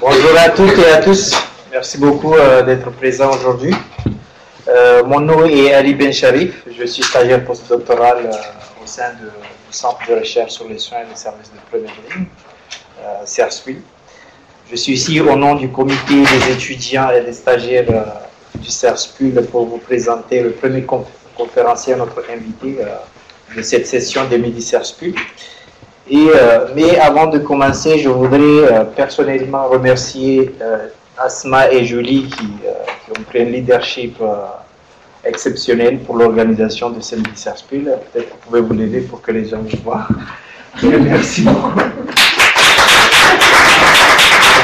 Bonjour à toutes et à tous. Merci beaucoup d'être présents aujourd'hui. Mon nom est Ali Ben Sharif. Je suis stagiaire postdoctoral au sein du Centre de recherche sur les soins et les services de première ligne, CERSPUL. Je suis ici au nom du comité des étudiants et des stagiaires du CERSPUL pour vous présenter le premier conférencier, notre invité de cette session des Midi CERSPUL. Mais avant de commencer, je voudrais personnellement remercier Asma et Julie qui ont pris un leadership exceptionnel pour l'organisation de ce Midi CERSPUL. Peut-être que vous pouvez vous lever pour que les gens vous voient. Merci beaucoup.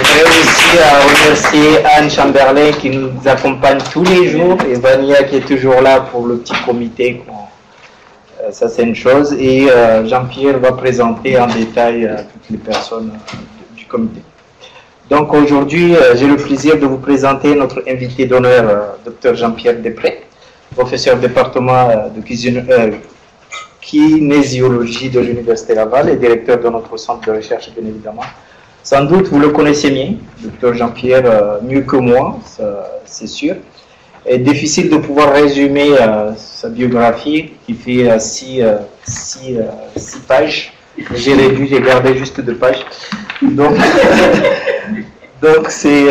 Je voudrais aussi remercier Anne Chamberlain qui nous accompagne tous les jours et Vania qui est toujours là pour le petit comité. Ça c'est une chose. Et Jean-Pierre va présenter en détail toutes les personnes du comité. Donc aujourd'hui, j'ai le plaisir de vous présenter notre invité d'honneur, Dr Jean-Pierre Després, professeur du département de kinésiologie de l'Université Laval et directeur de notre centre de recherche, bien évidemment. Sans doute, vous le connaissez bien, Dr Jean-Pierre, mieux que moi, c'est sûr. Et difficile de pouvoir résumer sa biographie qui fait 6 pages. J'ai réduit, j'ai gardé juste 2 pages. Donc c'est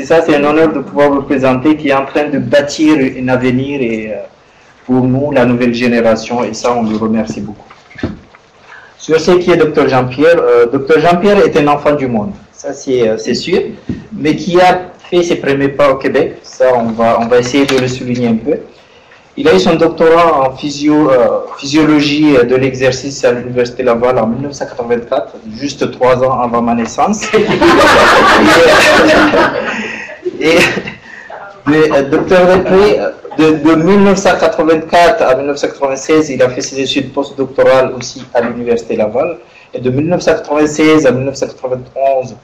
ça, c'est un honneur de pouvoir vous présenter qui est en train de bâtir un avenir et pour nous, la nouvelle génération, et ça, on lui remercie beaucoup. Sur ce qui est Dr Jean-Pierre, Dr Jean-Pierre est un enfant du monde, ça c'est sûr, mais qui a fait ses premiers pas au Québec, ça on va essayer de le souligner un peu. Il a eu son doctorat en physiologie de l'exercice à l'Université Laval en 1984, juste 3 ans avant ma naissance. Et Dr Després, de 1984 à 1996, il a fait ses études postdoctorales aussi à l'Université Laval. Et de 1996 à 1991,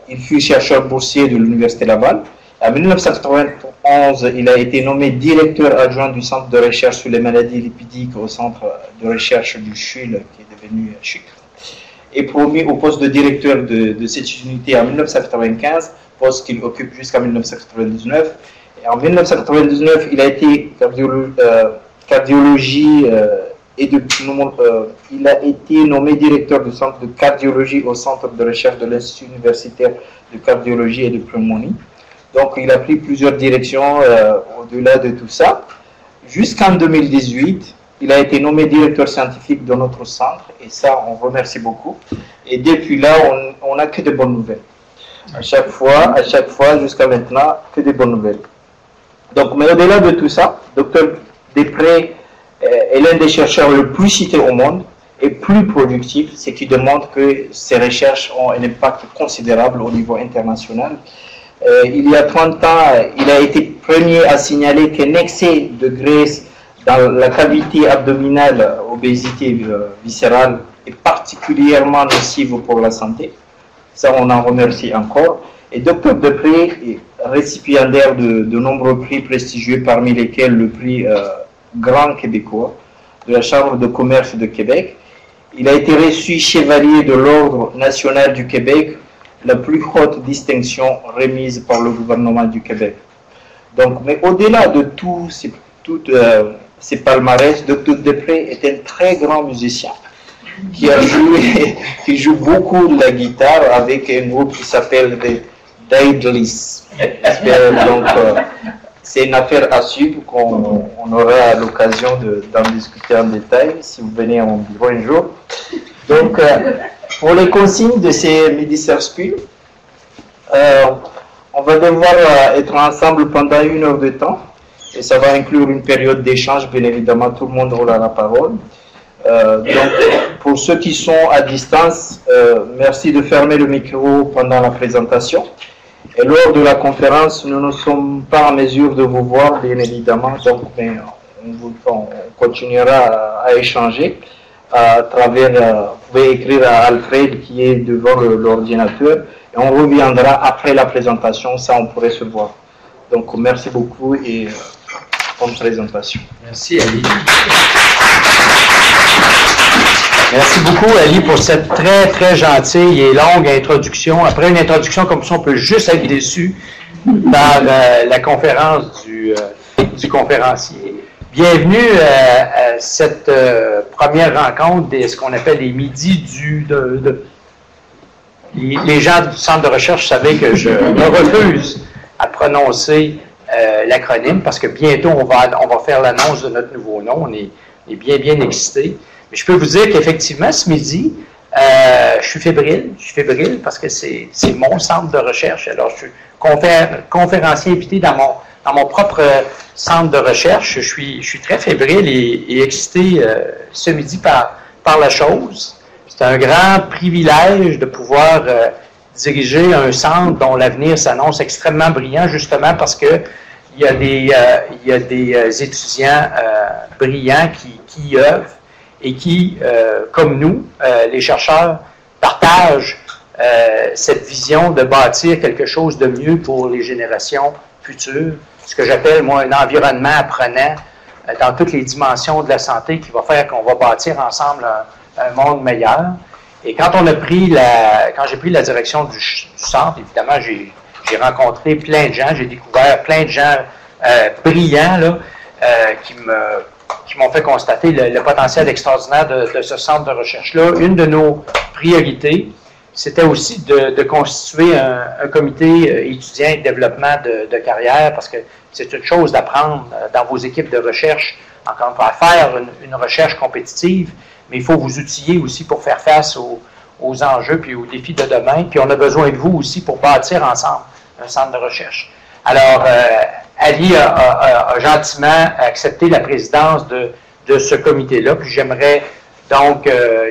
il fut chercheur boursier de l'Université Laval. En 1991, il a été nommé directeur adjoint du Centre de recherche sur les maladies lipidiques au Centre de recherche du CHUL, qui est devenu CHUC, et promu au poste de directeur de cette unité en 1995, poste qu'il occupe jusqu'en 1999. Et en 1999, il a été cardiologie il a été nommé directeur du centre de cardiologie au centre de recherche de l'Institut universitaire de cardiologie et de pneumonie. Donc, il a pris plusieurs directions au-delà de tout ça. Jusqu'en 2018, il a été nommé directeur scientifique de notre centre, et ça, on remercie beaucoup. Et depuis là, on n'a que de bonnes nouvelles. À chaque fois, jusqu'à maintenant, que de bonnes nouvelles. Donc, mais au-delà de tout ça, Dr Després est l'un des chercheurs le plus cités au monde et plus productif, ce qui démontre que ses recherches ont un impact considérable au niveau international. Il y a 30 ans, il a été premier à signaler qu'un excès de graisse dans la cavité abdominale, obésité viscérale, est particulièrement nocive pour la santé. Ça, on en remercie encore. Et Dr Després est récipiendaire de nombreux prix prestigieux, parmi lesquels le prix Grand Québécois de la Chambre de commerce de Québec. Il a été reçu chevalier de l'Ordre national du Québec, la plus haute distinction remise par le gouvernement du Québec. Donc, mais au-delà de tous ces palmarès, Dr Després est un très grand musicien qui joue beaucoup de la guitare avec un groupe qui s'appelle The Daedalus. Donc, c'est une affaire à suivre qu'on aura l'occasion d'en discuter en détail si vous venez à mon bureau un jour. Donc, pour les consignes de ces Midi CERSPUL, on va devoir être ensemble pendant 1 heure de temps et ça va inclure une période d'échange, bien évidemment, tout le monde aura la parole. Donc, pour ceux qui sont à distance, merci de fermer le micro pendant la présentation. Et lors de la conférence, nous ne sommes pas en mesure de vous voir, bien évidemment, donc mais on continuera à échanger à travers, vous pouvez écrire à Alfred qui est devant l'ordinateur, et on reviendra après la présentation, ça on pourrait se voir. Donc merci beaucoup et bonne présentation. Merci Ali. Merci beaucoup, Ali, pour cette très, très gentille et longue introduction. Après une introduction comme ça, on peut juste être déçu par la conférence du conférencier. Bienvenue à cette première rencontre de ce qu'on appelle les midis les gens du centre de recherche savaient que je me refuse à prononcer l'acronyme parce que bientôt on va faire l'annonce de notre nouveau nom. On est bien, bien excités. Mais je peux vous dire qu'effectivement, ce midi, je suis fébrile parce que c'est mon centre de recherche. Alors, je suis conférencier invité dans mon propre centre de recherche. Je suis très fébrile et excité ce midi par la chose. C'est un grand privilège de pouvoir diriger un centre dont l'avenir s'annonce extrêmement brillant, justement parce que il y a des étudiants brillants qui y œuvrent et qui, comme nous, les chercheurs, partagent cette vision de bâtir quelque chose de mieux pour les générations futures, ce que j'appelle, moi, un environnement apprenant dans toutes les dimensions de la santé qui va faire qu'on va bâtir ensemble un monde meilleur. Et quand j'ai pris la direction du centre, évidemment, j'ai rencontré plein de gens, j'ai découvert plein de gens brillants là, qui m'ont fait constater le potentiel extraordinaire de ce centre de recherche-là. Une de nos priorités, c'était aussi de constituer un comité étudiant et de développement de carrière, parce que c'est une chose d'apprendre dans vos équipes de recherche, encore une fois, à faire une recherche compétitive, mais il faut vous outiller aussi pour faire face aux enjeux puis aux défis de demain, puis on a besoin de vous aussi pour bâtir ensemble un centre de recherche. Alors, Ali a gentiment accepté la présidence de ce comité-là, puis j'aimerais donc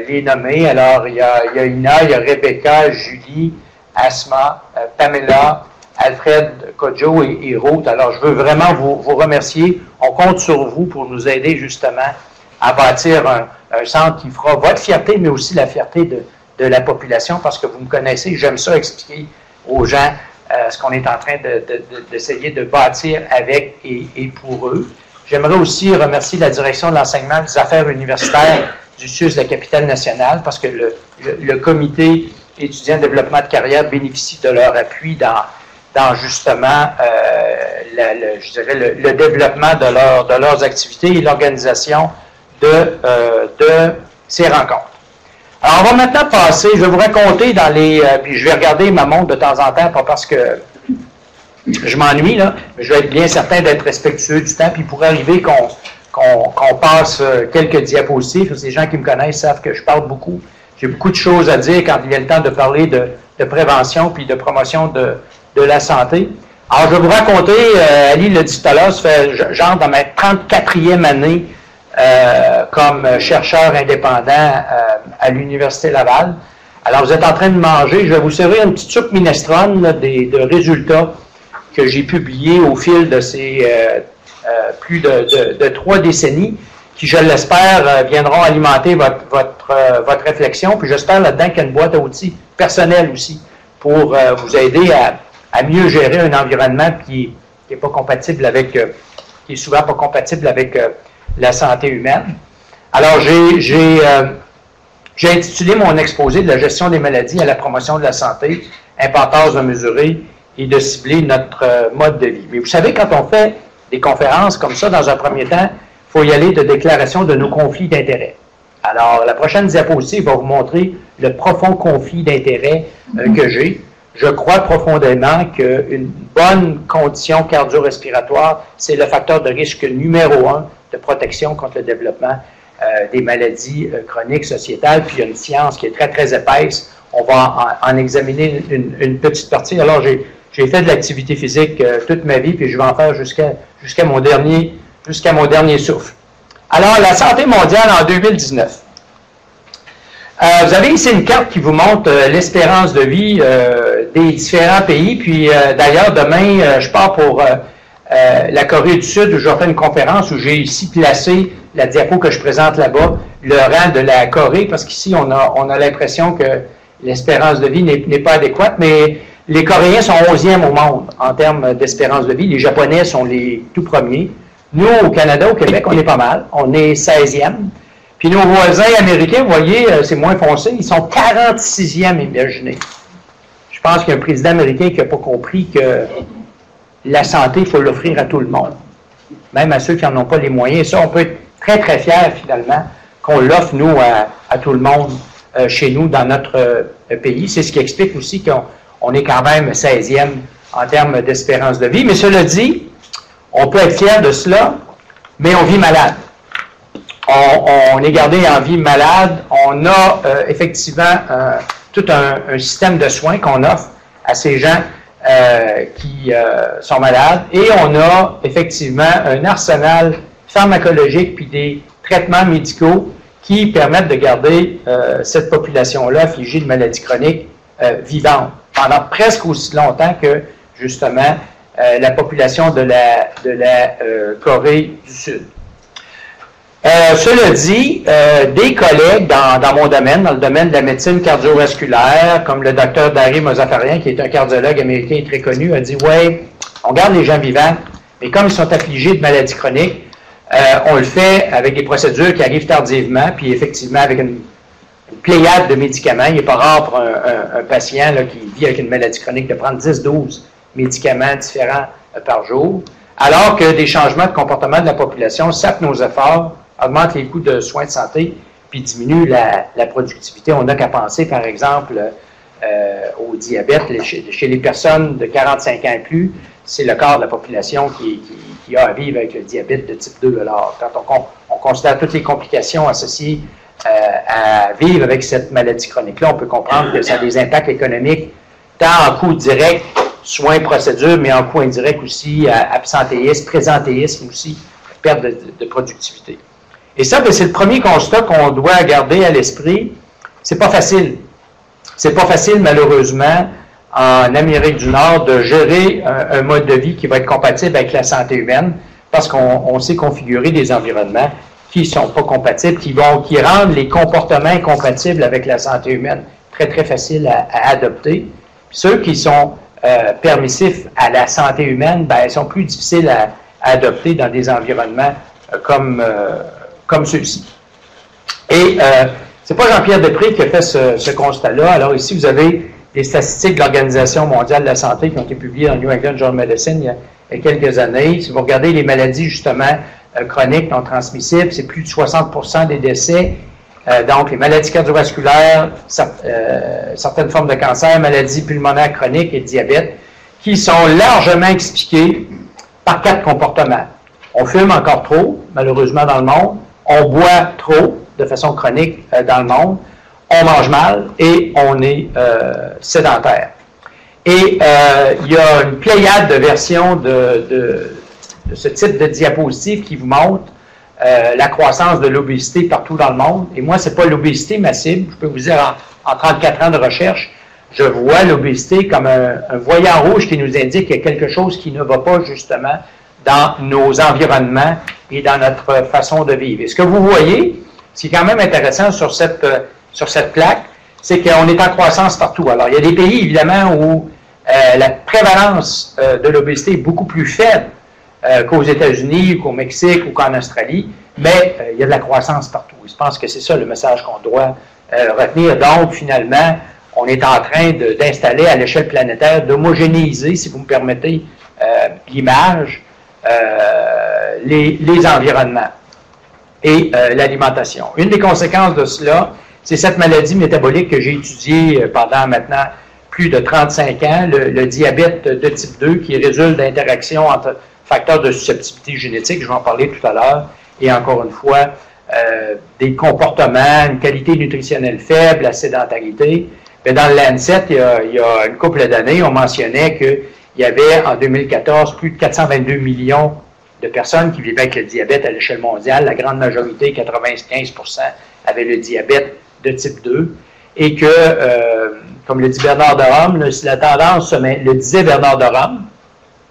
les nommer. Alors, il y a Ina, il y a Rebecca, Julie, Asma, Pamela, Alfred, Kodjo et Ruth. Alors, je veux vraiment vous remercier. On compte sur vous pour nous aider justement à bâtir un centre qui fera votre fierté, mais aussi la fierté de la population, parce que vous me connaissez, j'aime ça expliquer aux gens ce qu'on est en train d'essayer de bâtir avec et pour eux. J'aimerais aussi remercier la direction de l'enseignement des affaires universitaires du CIUS de la capitale nationale, parce que le comité étudiant développement de carrière bénéficie de leur appui dans justement je dirais le développement de leurs activités et l'organisation de ces rencontres. Alors, on va maintenant passer, je vais vous raconter puis je vais regarder ma montre de temps en temps, pas parce que je m'ennuie, là, mais je vais être bien certain d'être respectueux du temps, puis il pourrait arriver qu'on passe quelques diapositives. Les gens qui me connaissent savent que je parle beaucoup. J'ai beaucoup de choses à dire quand il vient le temps de parler de prévention puis de promotion de la santé. Alors, je vais vous raconter, Ali l'a dit tout à l'heure, ça fait genre dans ma 34e année comme chercheur indépendant à l'Université Laval. Alors, vous êtes en train de manger. Je vais vous servir une petite soupe minestrone là, de résultats que j'ai publiés au fil de ces plus de 3 décennies, qui, je l'espère, viendront alimenter votre réflexion. Puis j'espère là-dedans qu'il y a une boîte à outils personnelle aussi pour vous aider à mieux gérer un environnement qui est pas compatible avec, qui est souvent pas compatible avec la santé humaine. Alors, j'ai intitulé mon exposé de la gestion des maladies à la promotion de la santé, importance de mesurer et de cibler notre mode de vie. Mais vous savez, quand on fait des conférences comme ça, dans un premier temps, il faut y aller de déclaration de nos conflits d'intérêts. Alors, la prochaine diapositive va vous montrer le profond conflit d'intérêts que j'ai. Je crois profondément qu'une bonne condition cardio-respiratoire, c'est le facteur de risque numéro 1 de protection contre le développement des maladies chroniques sociétales. Puis il y a une science qui est très, très épaisse. On va en examiner une petite partie. Alors, j'ai fait de l'activité physique toute ma vie, puis je vais en faire jusqu'à mon dernier souffle. Alors, la santé mondiale en 2019. Vous avez ici une carte qui vous montre l'espérance de vie des différents pays. Puis, d'ailleurs, demain, je pars pour la Corée du Sud, où je vais faire une conférence où j'ai ici placé la diapo que je présente là-bas, le rang de la Corée, parce qu'ici, on a l'impression que l'espérance de vie n'est pas adéquate, mais les Coréens sont 11e au monde en termes d'espérance de vie. Les Japonais sont les tout premiers. Nous, au Canada, au Québec, on est pas mal. On est 16e. Puis nos voisins américains, vous voyez, c'est moins foncé, ils sont 46e, imaginez. Je pense qu'il y a un président américain qui n'a pas compris que la santé, il faut l'offrir à tout le monde, même à ceux qui n'en ont pas les moyens. Ça, on peut être très, très fiers, finalement, qu'on l'offre, nous, à tout le monde chez nous, dans notre pays. C'est ce qui explique aussi qu'on est quand même 16e en termes d'espérance de vie. Mais cela dit, on peut être fier de cela, mais on vit malade. On est gardé en vie malade. On a effectivement tout un système de soins qu'on offre à ces gens qui sont malades. Et on a effectivement un arsenal pharmacologique puis des traitements médicaux qui permettent de garder cette population-là affligée de maladies chroniques vivante pendant presque aussi longtemps que, justement, la population de la Corée du Sud. Cela dit, des collègues dans mon domaine, dans le domaine de la médecine cardiovasculaire, comme le docteur Dari Mozaffarian, qui est un cardiologue américain très connu, a dit « Ouais, on garde les gens vivants, mais comme ils sont affligés de maladies chroniques, on le fait avec des procédures qui arrivent tardivement, puis effectivement avec une pléiade de médicaments. Il n'est pas rare pour un patient là, qui vit avec une maladie chronique de prendre 10-12 médicaments différents par jour, alors que des changements de comportement de la population sapent nos efforts, augmentent les coûts de soins de santé, puis diminuent la productivité. On n'a qu'à penser, par exemple, au diabète. Chez les personnes de 45 ans et plus, c'est le quart de la population qui a à vivre avec le diabète de type 2. Alors, quand on considère toutes les complications associées à vivre avec cette maladie chronique-là, on peut comprendre que ça a des impacts économiques, tant en coûts directs, soins, procédures, mais en coûts indirects aussi, absentéisme, présentéisme aussi, perte de productivité. Et ça, c'est le premier constat qu'on doit garder à l'esprit. C'est pas facile. C'est pas facile, malheureusement, en Amérique du Nord, de gérer un mode de vie qui va être compatible avec la santé humaine, parce qu'on sait configurer des environnements qui ne sont pas compatibles, qui rendent les comportements incompatibles avec la santé humaine très, très faciles à adopter. Puis ceux qui sont permissifs à la santé humaine, ben, ils sont plus difficiles à adopter dans des environnements comme ceux-ci. Et c'est pas Jean-Pierre Després qui a fait ce constat-là. Alors ici, vous avez des statistiques de l'Organisation mondiale de la santé qui ont été publiées dans le New England Journal of Medicine il y a quelques années. Si vous regardez les maladies, justement, chroniques non transmissibles, c'est plus de 60% des décès. Donc, les maladies cardiovasculaires, certaines formes de cancer, maladies pulmonaires chroniques et diabète, qui sont largement expliquées par 4 comportements. On fume encore trop, malheureusement, dans le monde. On boit trop, de façon chronique, dans le monde. On mange mal et on est sédentaire. Et il y a une pléiade de versions de ce type de diapositive qui vous montre la croissance de l'obésité partout dans le monde. Et moi, ce n'est pas l'obésité ma cible. Je peux vous dire, en 34 ans de recherche, je vois l'obésité comme un voyant rouge qui nous indique qu'il y a quelque chose qui ne va pas, justement, dans nos environnements et dans notre façon de vivre. Et ce que vous voyez, ce qui est quand même intéressant sur cette plaque, c'est qu'on est en croissance partout. Alors, il y a des pays, évidemment, où la prévalence de l'obésité est beaucoup plus faible qu'aux États-Unis, qu'au Mexique ou qu'en Australie, mais il y a de la croissance partout. Je pense que c'est ça le message qu'on doit retenir. Donc, finalement, on est en train d'installer à l'échelle planétaire, d'homogénéiser, si vous me permettez l'image, les environnements et l'alimentation. Une des conséquences de cela, c'est cette maladie métabolique que j'ai étudiée pendant maintenant plus de 35 ans, le diabète de type 2, qui résulte d'interactions entre facteurs de susceptibilité génétique, je vais en parler tout à l'heure, et encore une fois, des comportements, une qualité nutritionnelle faible, la sédentarité. Mais dans le Lancet, il y a une couple d'années, on mentionnait qu'il y avait en 2014 plus de 422 millions de personnes qui vivaient avec le diabète à l'échelle mondiale. La grande majorité, 95%, avaient le diabète de type 2. Et que, comme le dit Bernard de Rome, si la tendance le disait Bernard de Rome,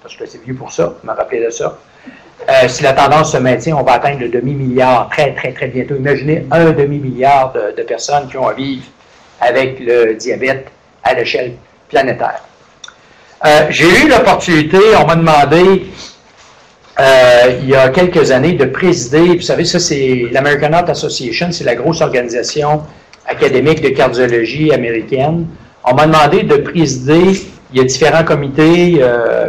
parce que c'est vieux pour ça, je me rappelais de ça, si la tendance se maintient, on va atteindre le demi-milliard très, très, très bientôt. Imaginez un demi-milliard de personnes qui ont à vivre avec le diabète à l'échelle planétaire. J'ai eu l'opportunité, on m'a demandé il y a quelques années, de présider, vous savez, ça c'est l'American Heart Association, c'est la grosse organisation académique de cardiologie américaine. On m'a demandé de présider, il y a différents comités,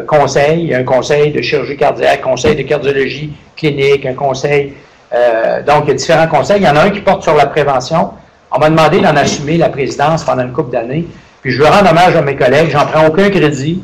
conseils, il y a un conseil de chirurgie cardiaque, conseil de cardiologie clinique, un conseil, donc il y a différents conseils. Il y en a un qui porte sur la prévention. On m'a demandé d'en assumer la présidence pendant une couple d'années. Puis je veux rendre hommage à mes collègues, j'en prends aucun crédit,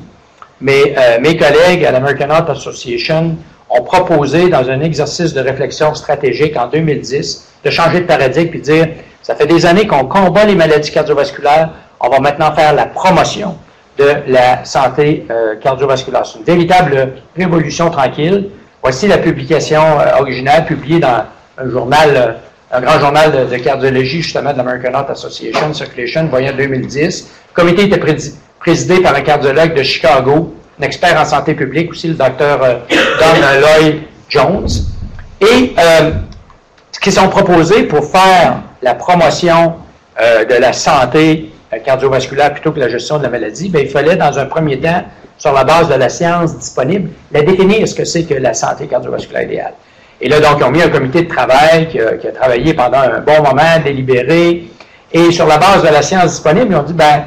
mais mes collègues à l'American Heart Association ont proposé, dans un exercice de réflexion stratégique en 2010, de changer de paradigme et de dire, ça fait des années qu'on combat les maladies cardiovasculaires, on va maintenant faire la promotion de la santé cardiovasculaire. C'est une véritable révolution tranquille. Voici la publication originale publiée dans un journal, un grand journal de cardiologie, justement, de l'American Heart Association, Circulation, voyant 2010. Le comité était présidé par un cardiologue de Chicago, un expert en santé publique aussi, le docteur Don Lloyd Jones. Et ce qu'ils ont proposé pour faire la promotion de la santé cardiovasculaire plutôt que la gestion de la maladie, bien, il fallait, dans un premier temps, sur la base de la science disponible, la définir ce que c'est que la santé cardiovasculaire idéale. Et là, donc, ils ont mis un comité de travail qui a travaillé pendant un bon moment, délibéré, et sur la base de la science disponible, ils ont dit, ben,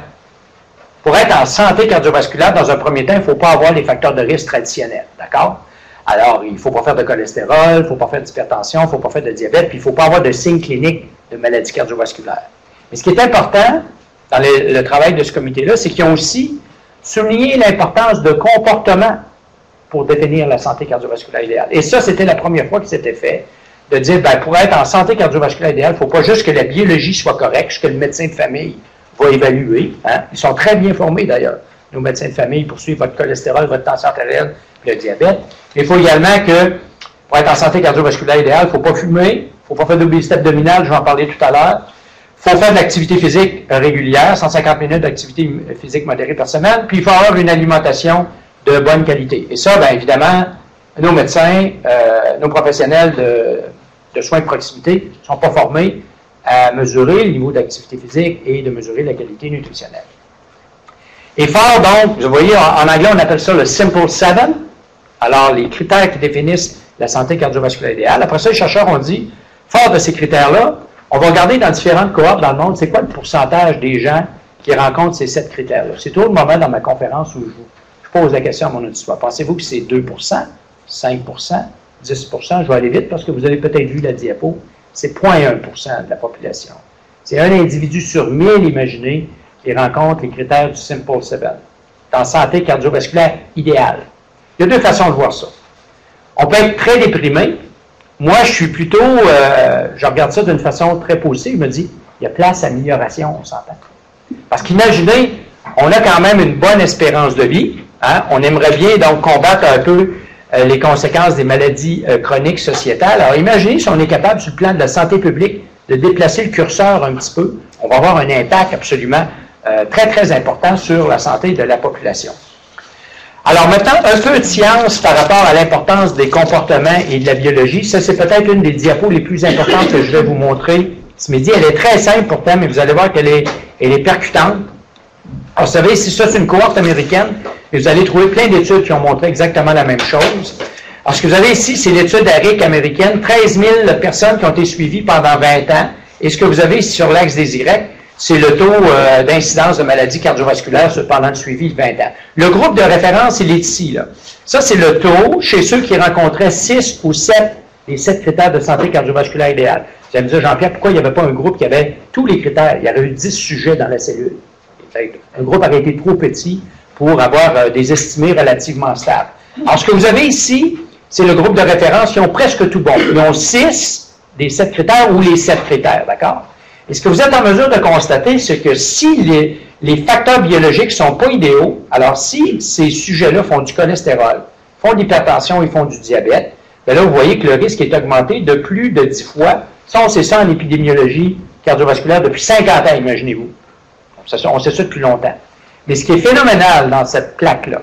pour être en santé cardiovasculaire, dans un premier temps, il ne faut pas avoir les facteurs de risque traditionnels, d'accord? Alors, il ne faut pas faire de cholestérol, il ne faut pas faire d'hypertension, il ne faut pas faire de diabète, puis il ne faut pas avoir de signes cliniques de maladie cardiovasculaire. Mais ce qui est important dans le travail de ce comité-là, c'est qu'ils ont aussi souligné l'importance de comportement pour définir la santé cardiovasculaire idéale. Et ça, c'était la première fois que c'était fait, de dire, ben, pour être en santé cardiovasculaire idéale, il ne faut pas juste que la biologie soit correcte, que le médecin de famille va évaluer. Hein? Ils sont très bien formés, d'ailleurs, nos médecins de famille, pour suivre votre cholestérol, votre tension artérielle, le diabète. Mais il faut également que, pour être en santé cardiovasculaire idéale, il ne faut pas fumer, il ne faut pas faire d'obésité abdominale, je vais en parler tout à l'heure. Il faut faire de l'activité physique régulière, 150 minutes d'activité physique modérée par semaine, puis il faut avoir une alimentation de bonne qualité. Et ça, bien évidemment, nos médecins, nos professionnels de soins de proximité ne sont pas formés à mesurer le niveau d'activité physique et de mesurer la qualité nutritionnelle. Et fort, donc, vous voyez, en anglais, on appelle ça le Simple 7. Alors, les critères qui définissent la santé cardiovasculaire idéale. Après ça, les chercheurs ont dit, fort de ces critères-là, on va regarder dans différentes cohortes dans le monde, c'est quoi le pourcentage des gens qui rencontrent ces 7 critères-là. C'est tout le moment dans ma conférence où je pose la question à mon auditoire. Pensez-vous que c'est 2 5 10 je vais aller vite parce que vous avez peut-être vu la diapo, c'est 0,1 de la population. C'est un individu sur 1000, imaginez, qui rencontre les critères du Simple 7, dans santé cardiovasculaire idéale. Il y a deux façons de voir ça. On peut être très déprimé. Moi, je suis plutôt, je regarde ça d'une façon très positive. Je me dis, il y a place à amélioration, on s'entend. Parce qu'imaginez, on a quand même une bonne espérance de vie. Hein? On aimerait bien donc combattre un peu les conséquences des maladies chroniques sociétales. Alors imaginez si on est capable, sur le plan de la santé publique, de déplacer le curseur un petit peu. On va avoir un impact absolument très, très important sur la santé de la population. Alors maintenant, un peu de science par rapport à l'importance des comportements et de la biologie. Ça, c'est peut-être une des diapos les plus importantes que je vais vous montrer ce midi. Elle est très simple pourtant, mais vous allez voir qu'elle est percutante. Alors, vous savez, si ça, c'est une cohorte américaine, et vous allez trouver plein d'études qui ont montré exactement la même chose. Alors, ce que vous avez ici, c'est l'étude ARIC américaine, 13 000 personnes qui ont été suivies pendant 20 ans. Et ce que vous avez ici sur l'axe des Y, c'est le taux d'incidence de maladies cardiovasculaires pendant le suivi de 20 ans. Le groupe de référence, il est ici. Là. Ça, c'est le taux chez ceux qui rencontraient 6 ou 7 des 7 critères de santé cardiovasculaire idéale. Vous allez me dire, Jean-Pierre, pourquoi il n'y avait pas un groupe qui avait tous les critères? Il y aurait eu 10 sujets dans la cellule. Un groupe aurait été trop petit pour avoir des estimés relativement stables. Alors, ce que vous avez ici, c'est le groupe de référence qui ont presque tout bon. Ils ont 6 des 7 critères ou les 7 critères, d'accord? Et ce que vous êtes en mesure de constater, c'est que si les facteurs biologiques ne sont pas idéaux, alors si ces sujets-là font du cholestérol, font de l'hypertension et font du diabète, bien là, vous voyez que le risque est augmenté de plus de 10 fois. Ça, on sait ça en épidémiologie cardiovasculaire depuis 50 ans, imaginez-vous. On sait ça depuis longtemps. Mais ce qui est phénoménal dans cette plaque-là,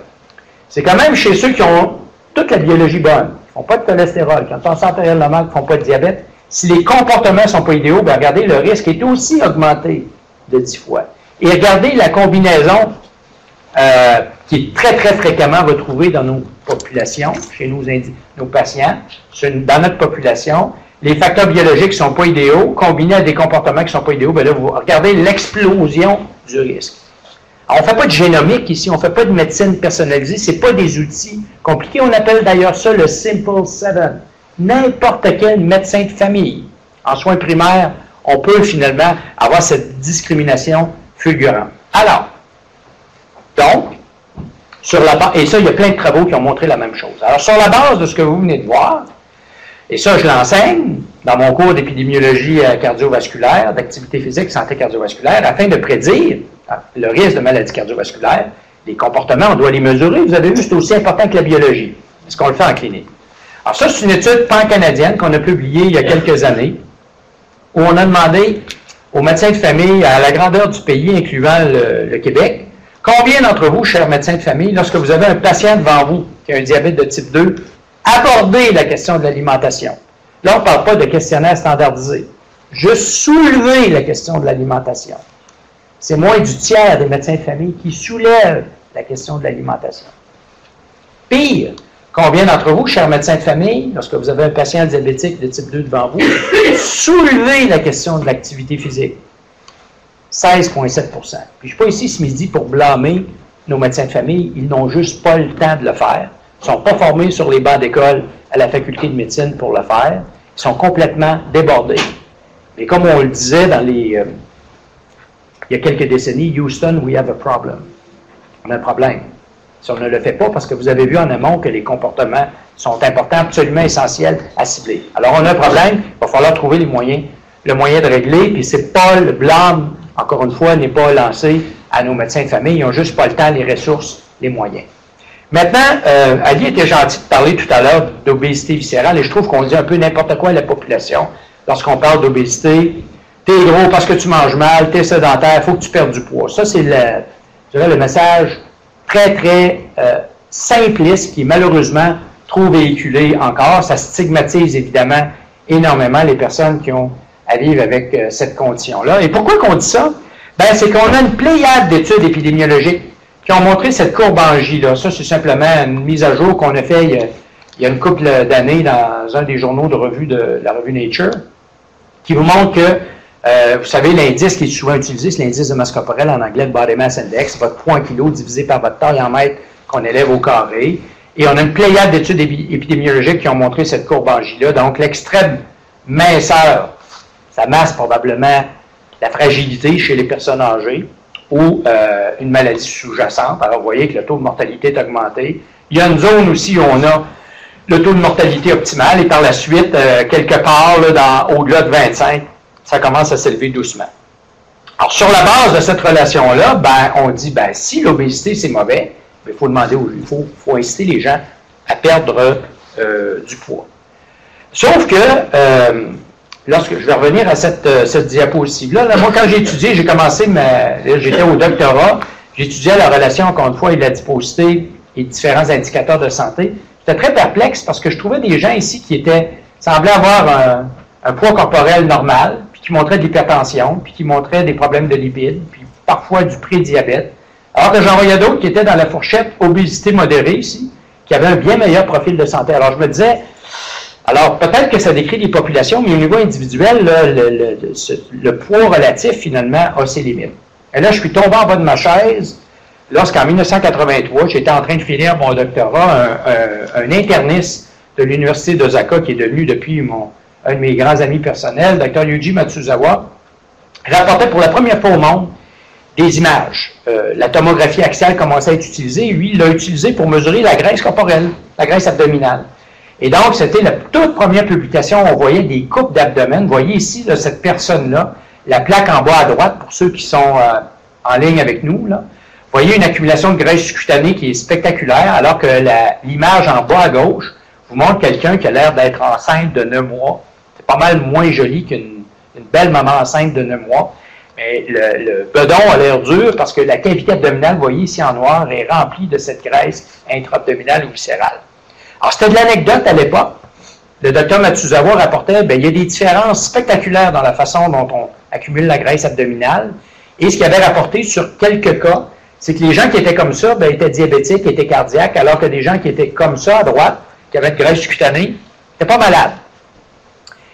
c'est quand même chez ceux qui ont toute la biologie bonne, qui ne font pas de cholestérol, qui ont une tension artérielle normale, qui ne font pas de diabète, si les comportements ne sont pas idéaux, bien regardez, le risque est aussi augmenté de 10 fois. Et regardez la combinaison qui est très, très fréquemment retrouvé dans nos populations, chez nos patients, dans notre population. Les facteurs biologiques ne sont pas idéaux, combinés à des comportements qui ne sont pas idéaux, bien là, vous regardez l'explosion du risque. Alors, on ne fait pas de génomique ici, on ne fait pas de médecine personnalisée, ce n'est pas des outils compliqués. On appelle d'ailleurs ça le Simple 7. N'importe quel médecin de famille, en soins primaires, on peut finalement avoir cette discrimination fulgurante. Alors, donc, et ça, il y a plein de travaux qui ont montré la même chose. Alors, sur la base de ce que vous venez de voir, et ça, je l'enseigne dans mon cours d'épidémiologie cardiovasculaire, d'activité physique, santé cardiovasculaire, afin de prédire le risque de maladies cardiovasculaires. Les comportements, on doit les mesurer. Vous avez vu, c'est aussi important que la biologie. Est-ce qu'on le fait en clinique? Alors ça, c'est une étude pan-canadienne qu'on a publiée il y a quelques années, où on a demandé aux médecins de famille, à la grandeur du pays, incluant le Québec, combien d'entre vous, chers médecins de famille, lorsque vous avez un patient devant vous qui a un diabète de type 2, abordez la question de l'alimentation. Là, on ne parle pas de questionnaire standardisé. Juste soulever la question de l'alimentation. C'est moins du tiers des médecins de famille qui soulèvent la question de l'alimentation. Pire, combien d'entre vous, chers médecins de famille, lorsque vous avez un patient diabétique de type 2 devant vous, soulevez la question de l'activité physique? 16,7 %. Puis je ne suis pas ici ce midi pour blâmer nos médecins de famille, ils n'ont juste pas le temps de le faire. Ils ne sont pas formés sur les bancs d'école à la faculté de médecine pour le faire. Ils sont complètement débordés. Mais comme on le disait il y a quelques décennies, Houston, we have a problem. On a un problème. Si on ne le fait pas, parce que vous avez vu en amont que les comportements sont importants, absolument essentiels à cibler. Alors, on a un problème, il va falloir trouver le moyen de régler, puis c'est pas le blâme, encore une fois, n'est pas lancé à nos médecins de famille, ils n'ont juste pas le temps, les ressources, les moyens. Maintenant, Ali était gentil de parler tout à l'heure d'obésité viscérale, et je trouve qu'on dit un peu n'importe quoi à la population lorsqu'on parle d'obésité. T'es gros parce que tu manges mal, t'es sédentaire, il faut que tu perdes du poids. Ça, c'est le message très, très simpliste qui est malheureusement trop véhiculé encore. Ça stigmatise évidemment énormément les personnes qui ont à vivre avec cette condition-là. Et pourquoi qu'on dit ça? Ben, c'est qu'on a une pléiade d'études épidémiologiques qui ont montré cette courbe en J-là. Ça, c'est simplement une mise à jour qu'on a fait il y a une couple d'années dans un des journaux de la revue Nature, qui vous montre que, vous savez, l'indice qui est souvent utilisé, c'est l'indice de masse corporelle, en anglais, le Body Mass Index, votre poids en kilo divisé par votre taille en mètres qu'on élève au carré. Et on a une pléiade d'études épidémiologiques qui ont montré cette courbe en J-là. Donc, l'extrême minceur, ça masque probablement la fragilité chez les personnes âgées ou une maladie sous-jacente. Alors, vous voyez que le taux de mortalité est augmenté. Il y a une zone aussi où on a le taux de mortalité optimal et par la suite, quelque part, au-delà de 25, ça commence à s'élever doucement. Alors, sur la base de cette relation-là, ben, on dit, ben, si l'obésité, c'est mauvais, il faut demander, il faut inciter les gens à perdre du poids. Sauf que, lorsque je vais revenir à cette diapositive-là, moi, quand j'ai étudié, j'ai commencé, j'étais au doctorat, j'étudiais la relation, encore une fois, et l'adiposité et différents indicateurs de santé. J'étais très perplexe parce que je trouvais des gens ici qui semblaient avoir un poids corporel normal, puis qui montraient de l'hypertension, puis qui montraient des problèmes de lipides, puis parfois du prédiabète. Alors que j'en voyais d'autres qui étaient dans la fourchette obésité modérée ici, qui avaient un bien meilleur profil de santé. Alors je me disais, alors peut-être que ça décrit des populations, mais au niveau individuel, là, le poids relatif, finalement, a ses limites. Et là, je suis tombé en bas de ma chaise lorsqu'en 1983, j'étais en train de finir mon doctorat, un interniste de l'Université d'Osaka, qui est devenu depuis un de mes grands amis personnels, Dr. Yuji Matsuzawa, rapportait pour la première fois au monde des images. La tomographie axiale commençait à être utilisée, et lui, il l'a utilisée pour mesurer la graisse corporelle, la graisse abdominale. Et donc, c'était la toute première publication, on voyait des coupes d'abdomen. Vous voyez ici, là, cette personne-là, la plaque en bas à droite, pour ceux qui sont en ligne avec nous, là. Vous voyez une accumulation de graisse cutanée qui est spectaculaire, alors que l'image en bas à gauche vous montre quelqu'un qui a l'air d'être enceinte de 9 mois. C'est pas mal moins joli qu'une belle maman enceinte de 9 mois. Mais le bedon a l'air dur parce que la cavité abdominale, vous voyez ici en noir, est remplie de cette graisse intra-abdominale ou viscérale. Alors, c'était de l'anecdote à l'époque. Le docteur Matsuzawa rapportait, il y a des différences spectaculaires dans la façon dont on accumule la graisse abdominale. Et ce qu'il avait rapporté sur quelques cas, c'est que les gens qui étaient comme ça, ben, étaient diabétiques, étaient cardiaques, alors que des gens qui étaient comme ça à droite, qui avaient de graisse cutanée, n'étaient pas malades.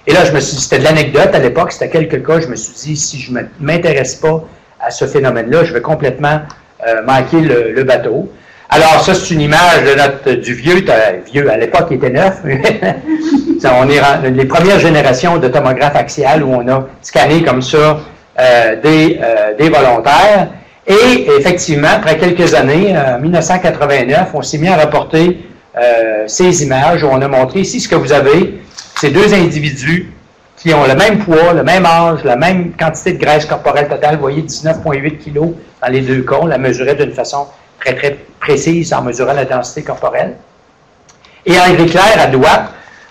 Et là, je me suis dit, c'était de l'anecdote à l'époque, c'était quelques cas, je me suis dit, si je ne m'intéresse pas à ce phénomène-là, je vais complètement manquer le bateau. Alors, ça, c'est une image du vieux, à l'époque, il était neuf. On est les premières générations de tomographes axiales où on a scanné comme ça des volontaires. Et effectivement, après quelques années, en 1989, on s'est mis à rapporter ces images où on a montré ici ce que vous avez, ces deux individus qui ont le même poids, le même âge, la même quantité de graisse corporelle totale. Vous voyez, 19,8 kg dans les deux cas. On la mesurait d'une façon très, très précise en mesurant la densité corporelle. Et en gris clair, à droite,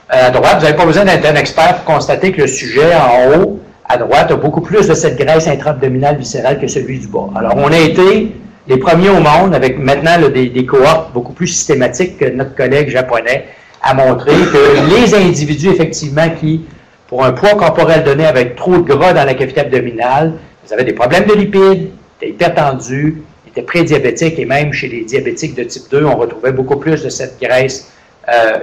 vous n'avez pas besoin d'être un expert pour constater que le sujet en haut, à droite, a beaucoup plus de cette graisse intra-abdominale viscérale que celui du bas. Alors, on a été les premiers au monde, avec maintenant là, des cohortes beaucoup plus systématiques que notre collègue japonais, à montrer que les individus, effectivement, qui, pour un poids corporel donné avec trop de gras dans la cavité abdominale, vous avez des problèmes de lipides, étaient hypertendus, étaient prédiabétiques, et même chez les diabétiques de type 2, on retrouvait beaucoup plus de cette graisse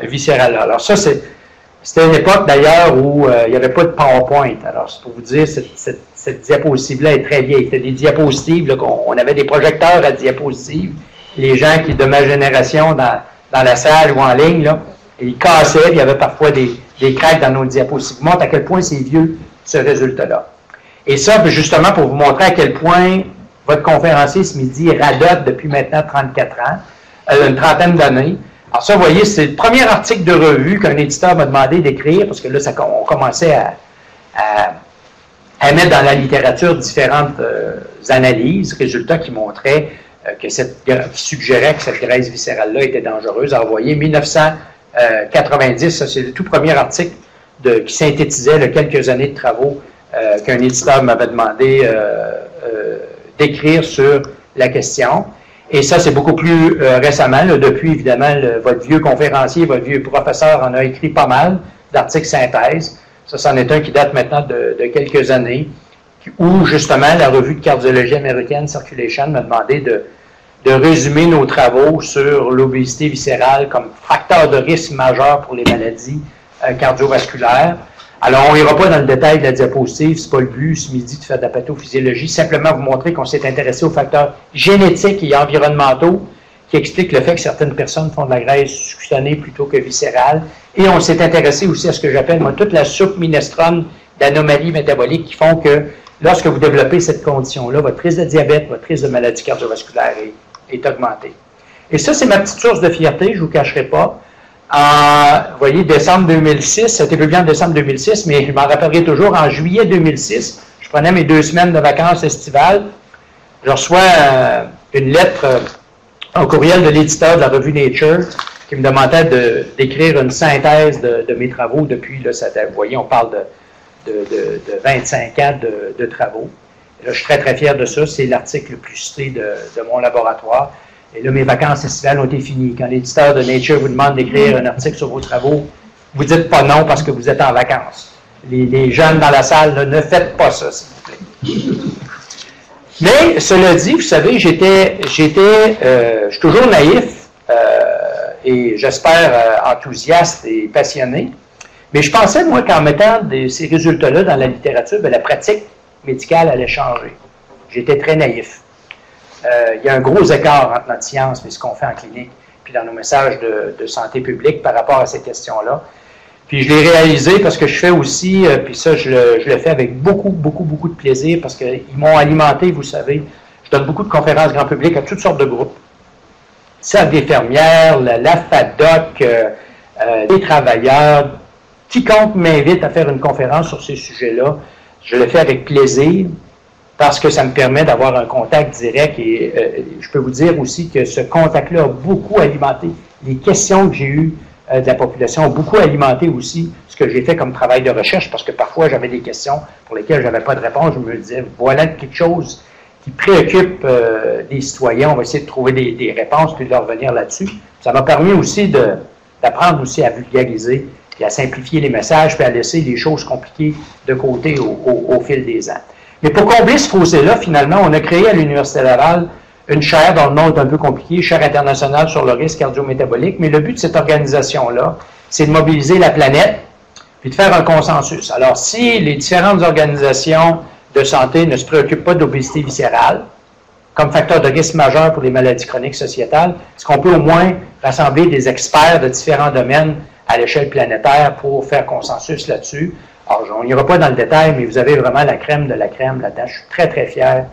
viscérale. Alors ça, c'était une époque d'ailleurs où il n'y avait pas de PowerPoint. Alors, c'est pour vous dire, cette diapositive-là est très vieille. C'était des diapositives, là, on avait des projecteurs à diapositives. Les gens qui, de ma génération, dans la salle ou en ligne, là, ils cassaient, il y avait parfois des craques dans nos diapositives. Montre à quel point c'est vieux, ce résultat-là. Et ça, justement, pour vous montrer à quel point votre conférencier ce midi radote depuis maintenant 34 ans, une trentaine d'années. Alors ça, vous voyez, c'est le premier article de revue qu'un éditeur m'a demandé d'écrire, parce que là, on commençait à mettre dans la littérature différentes analyses, résultats qui montraient, qui suggéraient que cette graisse viscérale-là était dangereuse. Alors vous voyez, 1990, ça c'est le tout premier article qui synthétisait quelques années de travaux qu'un éditeur m'avait demandé d'écrire sur la question. Et ça, c'est beaucoup plus récemment. Là, depuis, évidemment, votre vieux conférencier, votre vieux professeur en a écrit pas mal d'articles synthèse. Ça, c'en est un qui date maintenant de quelques années, où, justement, la revue de cardiologie américaine, Circulation, m'a demandé de résumer nos travaux sur l'obésité viscérale comme facteur de risque majeur pour les maladies cardiovasculaires. Alors, on n'ira pas dans le détail de la diapositive, c'est pas le but ce midi de faire de la pathophysiologie, simplement vous montrer qu'on s'est intéressé aux facteurs génétiques et environnementaux qui expliquent le fait que certaines personnes font de la graisse cutanée plutôt que viscérale. Et on s'est intéressé aussi à ce que j'appelle, moi, toute la soupe minestrone d'anomalies métaboliques qui font que lorsque vous développez cette condition-là, votre risque de diabète, votre risque de maladie cardiovasculaire est augmenté. Et ça, c'est ma petite source de fierté, je ne vous cacherai pas. Vous voyez, décembre 2006, c'était publié en décembre 2006, mais je m'en rappellerai toujours, en juillet 2006, je prenais mes 2 semaines de vacances estivales, je reçois une lettre, un courriel de l'éditeur de la revue Nature, qui me demandait d'écrire une synthèse de mes travaux depuis, là, vous voyez, on parle de 25 ans de travaux. Et là, je suis très, très fier de ça, c'est l'article le plus cité de mon laboratoire. Et là, mes vacances estivales ont été finies. Quand l'éditeur de Nature vous demande d'écrire un article sur vos travaux, vous dites pas non parce que vous êtes en vacances. Les jeunes dans la salle, là, ne faites pas ça, s'il vous plaît. Mais, cela dit, vous savez, je suis toujours naïf et j'espère enthousiaste et passionné. Mais je pensais, moi, qu'en mettant ces résultats-là dans la littérature, la pratique médicale allait changer. J'étais très naïf. Il y a un gros écart entre notre science et ce qu'on fait en clinique, puis dans nos messages de santé publique par rapport à ces questions-là. Puis je l'ai réalisé parce que je fais aussi, puis ça je le fais avec beaucoup de plaisir parce qu'ils m'ont alimenté, vous savez. Je donne beaucoup de conférences grand public à toutes sortes de groupes. Cercle des fermières, la FADOC, les travailleurs. Quiconque m'invite à faire une conférence sur ces sujets-là, je le fais avec plaisir. Parce que ça me permet d'avoir un contact direct et je peux vous dire aussi que ce contact-là a beaucoup alimenté les questions que j'ai eues de la population, ont beaucoup alimenté aussi ce que j'ai fait comme travail de recherche parce que parfois j'avais des questions pour lesquelles je n'avais pas de réponse. Je me disais, voilà quelque chose qui préoccupe les citoyens, on va essayer de trouver des réponses puis de leur revenir là-dessus. Ça m'a permis aussi d'apprendre aussi à vulgariser et à simplifier les messages puis à laisser les choses compliquées de côté au fil des ans. Mais pour combler ce fossé-là, finalement, on a créé à l'Université Laval une chaire dont le nom est un peu compliqué, chaire internationale sur le risque cardio-métabolique, mais le but de cette organisation-là, c'est de mobiliser la planète puis de faire un consensus. Alors, si les différentes organisations de santé ne se préoccupent pas d'obésité viscérale, comme facteur de risque majeur pour les maladies chroniques sociétales, est-ce qu'on peut au moins rassembler des experts de différents domaines à l'échelle planétaire pour faire consensus là-dessus? Alors, on n'ira pas dans le détail, mais vous avez vraiment la crème de la crème là-dedans. Je suis très, très fier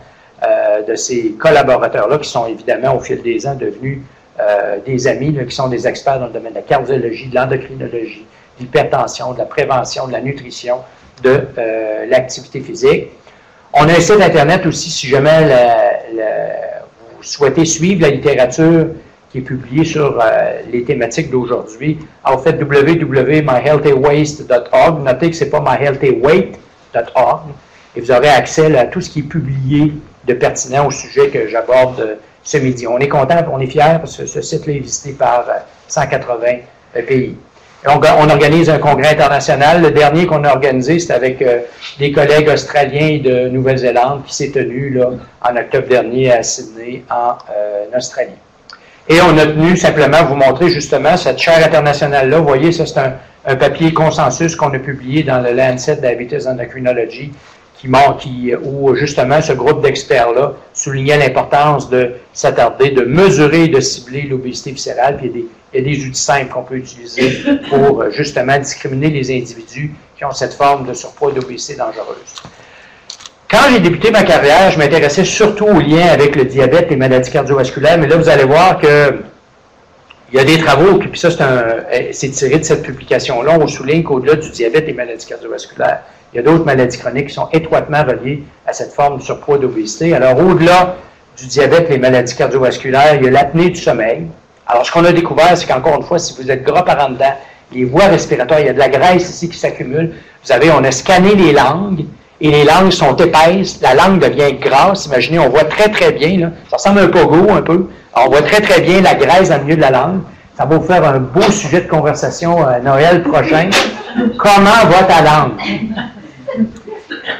de ces collaborateurs-là qui sont évidemment au fil des ans devenus des amis, là, qui sont des experts dans le domaine de la cardiologie, de l'endocrinologie, de l'hypertension, de la prévention, de la nutrition, de l'activité physique. On a un site Internet aussi, si jamais vous souhaitez suivre la littérature qui est publiée sur les thématiques d'aujourd'hui. Alors, vous faites www.myhealthywaste.org. Notez que ce n'est pas myhealthyweight.org. Et vous aurez accès là, à tout ce qui est publié de pertinent au sujet que j'aborde ce midi. On est content, on est fiers parce que ce site-là est visité par 180 pays. Et on organise un congrès international. Le dernier qu'on a organisé, c'est avec des collègues australiens de Nouvelle-Zélande qui s'est tenu là, en octobre dernier à Sydney, en Australie. Et on a tenu simplement vous montrer justement cette chaire internationale-là. Vous voyez, ça c'est un papier consensus qu'on a publié dans le Lancet Diabetes Endocrinology où justement ce groupe d'experts-là soulignait l'importance de s'attarder, de mesurer et de cibler l'obésité viscérale. Puis il y a des outils simples qu'on peut utiliser pour justement discriminer les individus qui ont cette forme de surpoids et d'obésité dangereuse. Quand j'ai débuté ma carrière, je m'intéressais surtout au lien avec le diabète et les maladies cardiovasculaires, mais là, vous allez voir que il y a des travaux, puis ça, c'est tiré de cette publication-là, on souligne qu'au-delà du diabète et des maladies cardiovasculaires, il y a d'autres maladies chroniques qui sont étroitement reliées à cette forme de surpoids et d'obésité. Alors, au-delà du diabète et des maladies cardiovasculaires, il y a l'apnée du sommeil. Alors, ce qu'on a découvert, c'est qu'encore une fois, si vous êtes gras par en dedans, les voies respiratoires, il y a de la graisse ici qui s'accumule. On a scanné les langues, et les langues sont épaisses, la langue devient grasse. Imaginez, on voit très, très bien, là, ça ressemble à un pogo un peu. Alors, on voit très, très bien la graisse dans le milieu de la langue. Ça va vous faire un beau sujet de conversation à Noël prochain. Comment va ta langue?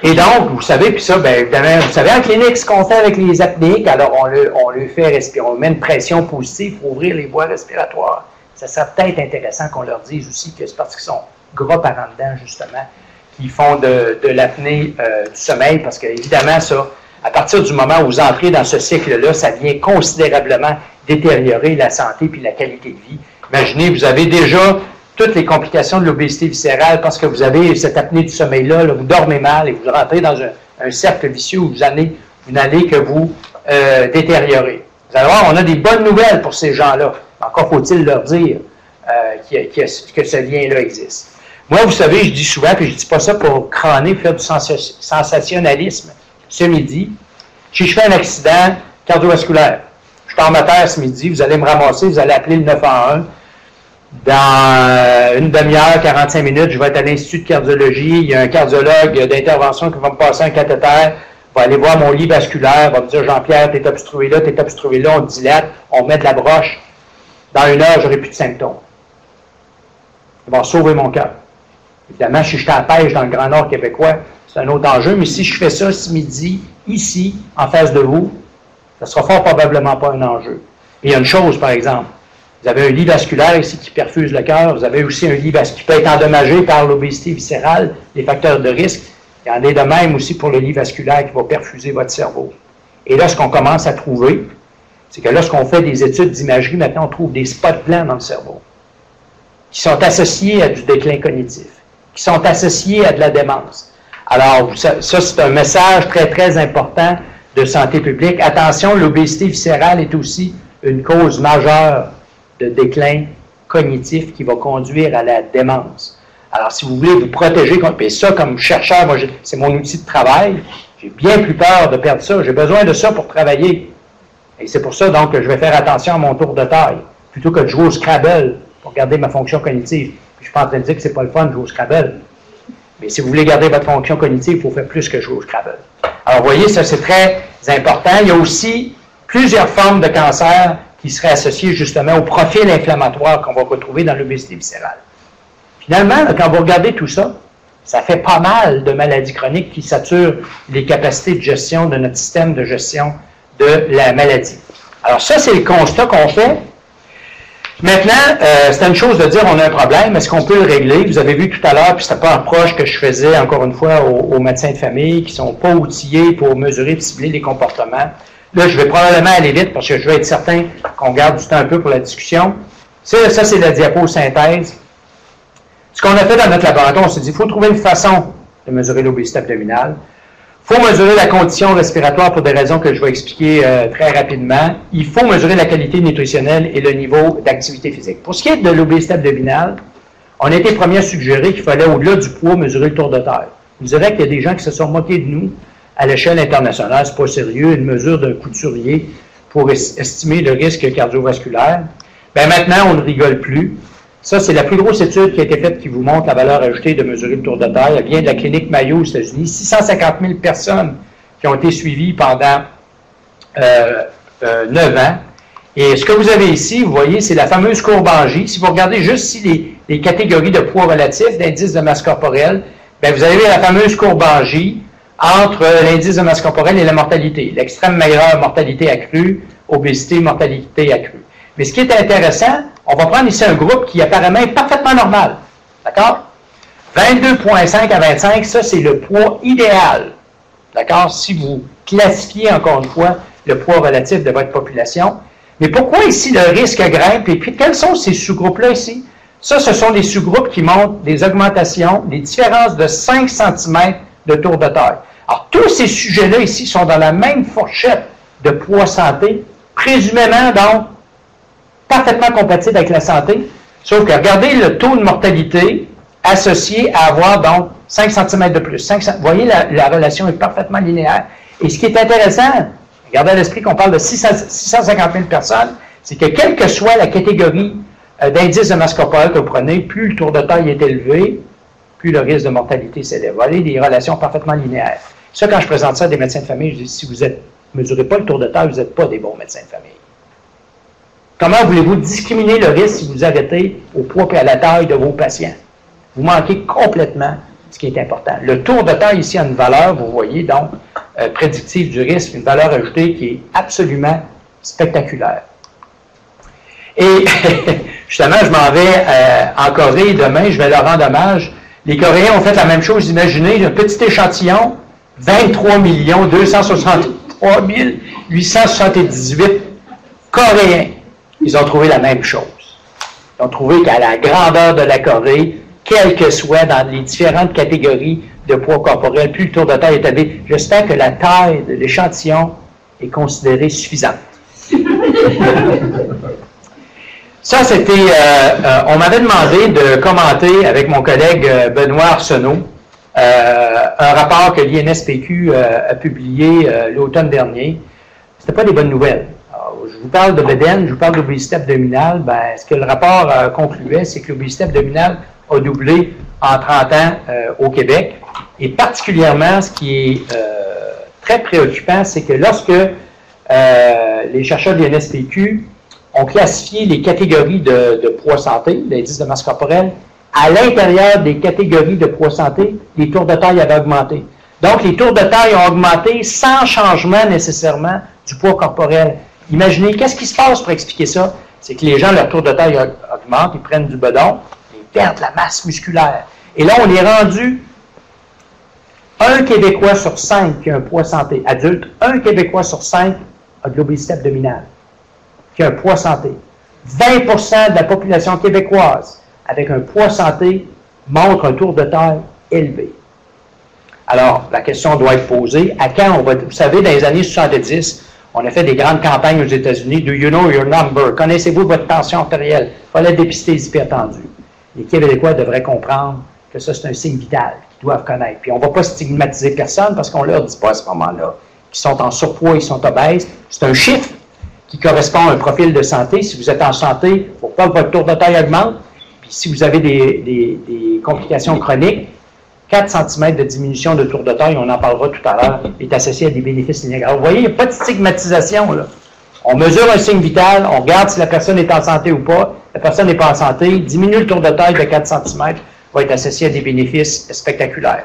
Et donc, vous savez, puis ça, bien évidemment, vous savez, en clinique, ce qu'on fait avec les apnéiques, alors on le fait respirer, on met une pression positive pour ouvrir les voies respiratoires. Ça serait peut-être intéressant qu'on leur dise aussi que c'est parce qu'ils sont gras par en dedans, justement, qu'ils font de l'apnée du sommeil, parce qu'évidemment, ça, à partir du moment où vous entrez dans ce cycle-là, ça vient considérablement détériorer la santé puis la qualité de vie. Imaginez, vous avez déjà toutes les complications de l'obésité viscérale parce que vous avez cette apnée du sommeil-là, là, vous dormez mal et vous rentrez dans un cercle vicieux où vous n'allez que vous détériorer. Vous allez voir, on a des bonnes nouvelles pour ces gens-là. Encore faut-il leur dire que ce lien-là existe. Moi, vous savez, je dis souvent, puis je ne dis pas ça pour crâner, faire du sensationnalisme. Ce midi, si je fais un accident cardiovasculaire, je tombe à terre ce midi, vous allez me ramasser, vous allez appeler le 911. Dans une demi-heure, 45 minutes, je vais être à l'Institut de cardiologie. Il y a un cardiologue d'intervention qui va me passer un cathéter, va aller voir mon lit vasculaire, va me dire « Jean-Pierre, t'es obstrué là, on te dilate, on met de la broche. Dans une heure, j'aurai plus de symptômes. » Il va sauver mon cœur. Évidemment, si je suis en pêche dans le Grand Nord québécois, c'est un autre enjeu, mais si je fais ça ce midi, ici, en face de vous, ça ne sera fort probablement pas un enjeu. Et il y a une chose, par exemple. Vous avez un lit vasculaire ici qui perfuse le cœur. Vous avez aussi un lit qui peut être endommagé par l'obésité viscérale, les facteurs de risque. Il y en a de même aussi pour le lit vasculaire qui va perfuser votre cerveau. Et là, ce qu'on commence à trouver, c'est que lorsqu'on fait des études d'imagerie, maintenant, on trouve des spots blancs dans le cerveau qui sont associés à du déclin cognitif, qui sont associés à de la démence. Alors, ça c'est un message très, très important de santé publique. Attention, l'obésité viscérale est aussi une cause majeure de déclin cognitif qui va conduire à la démence. Alors, si vous voulez vous protéger, et ça, comme chercheur, moi, c'est mon outil de travail, j'ai bien plus peur de perdre ça. J'ai besoin de ça pour travailler. Et c'est pour ça, donc, que je vais faire attention à mon tour de taille, plutôt que de jouer au Scrabble pour garder ma fonction cognitive. Puis, je ne suis pas en train de dire que c'est pas le fun de jouer au Scrabble. Mais si vous voulez garder votre fonction cognitive, il faut faire plus que jouer au Scrabble. Alors, vous voyez, ça, c'est très important. Il y a aussi plusieurs formes de cancer qui seraient associées justement au profil inflammatoire qu'on va retrouver dans l'obésité viscérale. Finalement, là, quand vous regardez tout ça, ça fait pas mal de maladies chroniques qui saturent les capacités de gestion de notre système de gestion de la maladie. Alors ça, c'est le constat qu'on fait. Maintenant, c'est une chose de dire on a un problème, est-ce qu'on peut le régler? Vous avez vu tout à l'heure, puis c'était pas un reproche que je faisais encore une fois aux médecins de famille qui sont pas outillés pour mesurer et cibler les comportements. Là, je vais probablement aller vite parce que je veux être certain qu'on garde du temps un peu pour la discussion. Ça c'est la diapo synthèse. Ce qu'on a fait dans notre laboratoire, on s'est dit, il faut trouver une façon de mesurer l'obésité abdominale. Il faut mesurer la condition respiratoire pour des raisons que je vais expliquer très rapidement. Il faut mesurer la qualité nutritionnelle et le niveau d'activité physique. Pour ce qui est de l'obésité abdominale, on a été premier à suggérer qu'il fallait, au-delà du poids, mesurer le tour de taille. Vous direz qu'il y a des gens qui se sont moqués de nous à l'échelle internationale. C'est pas sérieux, une mesure d'un couturier pour estimer le risque cardiovasculaire. Bien maintenant, on ne rigole plus. Ça, c'est la plus grosse étude qui a été faite qui vous montre la valeur ajoutée de mesurer le tour de taille. Elle vient de la clinique Mayo aux États-Unis. 650 000 personnes qui ont été suivies pendant 9 ans. Et ce que vous avez ici, vous voyez, c'est la fameuse courbe en J. Si vous regardez juste ici les catégories de poids relatif, d'indice de masse corporelle, bien, vous avez la fameuse courbe en J entre l'indice de masse corporelle et la mortalité. L'extrême meilleure mortalité accrue, obésité, mortalité accrue. Mais ce qui est intéressant, on va prendre ici un groupe qui apparemment est parfaitement normal. D'accord? 22,5 à 25, ça c'est le poids idéal. D'accord? Si vous classifiez encore une fois le poids relatif de votre population. Mais pourquoi ici le risque grimpe? Et puis quels sont ces sous-groupes-là ici? Ça, ce sont des sous-groupes qui montrent des augmentations, des différences de 5 cm de tour de taille. Alors, tous ces sujets-là ici sont dans la même fourchette de poids santé, présumément donc parfaitement compatible avec la santé, sauf que regardez le taux de mortalité associé à avoir donc 5 cm de plus. Vous voyez, la relation est parfaitement linéaire. Et ce qui est intéressant, regardez à l'esprit qu'on parle de 650 000 personnes, c'est que quelle que soit la catégorie d'indice de masse corporelle que vous prenez, plus le tour de taille est élevé, plus le risque de mortalité s'élève. Vous voyez, des relations parfaitement linéaires. Ça, quand je présente ça à des médecins de famille, je dis, si vous ne mesurez pas le tour de taille, vous n'êtes pas des bons médecins de famille. Comment voulez-vous discriminer le risque si vous arrêtez au poids et à la taille de vos patients? Vous manquez complètement ce qui est important. Le tour de taille ici a une valeur, vous voyez, donc, prédictive du risque, une valeur ajoutée qui est absolument spectaculaire. Et justement, je m'en vais en Corée demain, je vais leur rendre hommage. Les Coréens ont fait la même chose, imaginez, un petit échantillon, 23 263 878 Coréens. Ils ont trouvé la même chose. Ils ont trouvé qu'à la grandeur de la Corée, quel que soit dans les différentes catégories de poids corporel, plus le tour de taille est élevé. J'espère que la taille de l'échantillon est considérée suffisante. Ça, c'était... on m'avait demandé de commenter avec mon collègue Benoît Arsenault un rapport que l'INSPQ a publié l'automne dernier. C'était pas des bonnes nouvelles. Alors, je vous parle de BEDEN, je vous parle d'obésité abdominale. Ben, ce que le rapport concluait, c'est que l'obésité abdominale a doublé en 30 ans au Québec. Et particulièrement, ce qui est très préoccupant, c'est que lorsque les chercheurs de l'INSPQ ont classifié les catégories de poids santé, l'indice de masse corporelle, à l'intérieur des catégories de poids santé, les tours de taille avaient augmenté. Donc, les tours de taille ont augmenté sans changement nécessairement du poids corporel. Imaginez, qu'est-ce qui se passe pour expliquer ça? C'est que les gens, leur tour de taille augmente, ils prennent du bedon, ils perdent la masse musculaire. Et là, on est rendu 1 Québécois sur 5 qui a un poids santé adulte, 1 Québécois sur 5 a de l'obésité abdominale, qui a un poids santé. 20% de la population québécoise avec un poids santé montre un tour de taille élevé. Alors, la question doit être posée, à quand on va... Vous savez, dans les années 70, on a fait des grandes campagnes aux États-Unis. Do you know your number? Connaissez-vous votre tension artérielle? Il fallait dépister les hypertendus. Les Québécois devraient comprendre que ça, c'est un signe vital qu'ils doivent connaître. Puis on ne va pas stigmatiser personne parce qu'on ne leur dit pas à ce moment-là qu'ils sont en surpoids, ils sont obèses. C'est un chiffre qui correspond à un profil de santé. Si vous êtes en santé, il ne faut pas que votre tour de taille augmente. Puis si vous avez des complications chroniques, 4 cm de diminution de tour de taille, on en parlera tout à l'heure, est associé à des bénéfices linéaires. Vous voyez, il n'y a pas de stigmatisation, là. On mesure un signe vital, on regarde si la personne est en santé ou pas. La personne n'est pas en santé, diminue le tour de taille de 4 cm, va être associé à des bénéfices spectaculaires.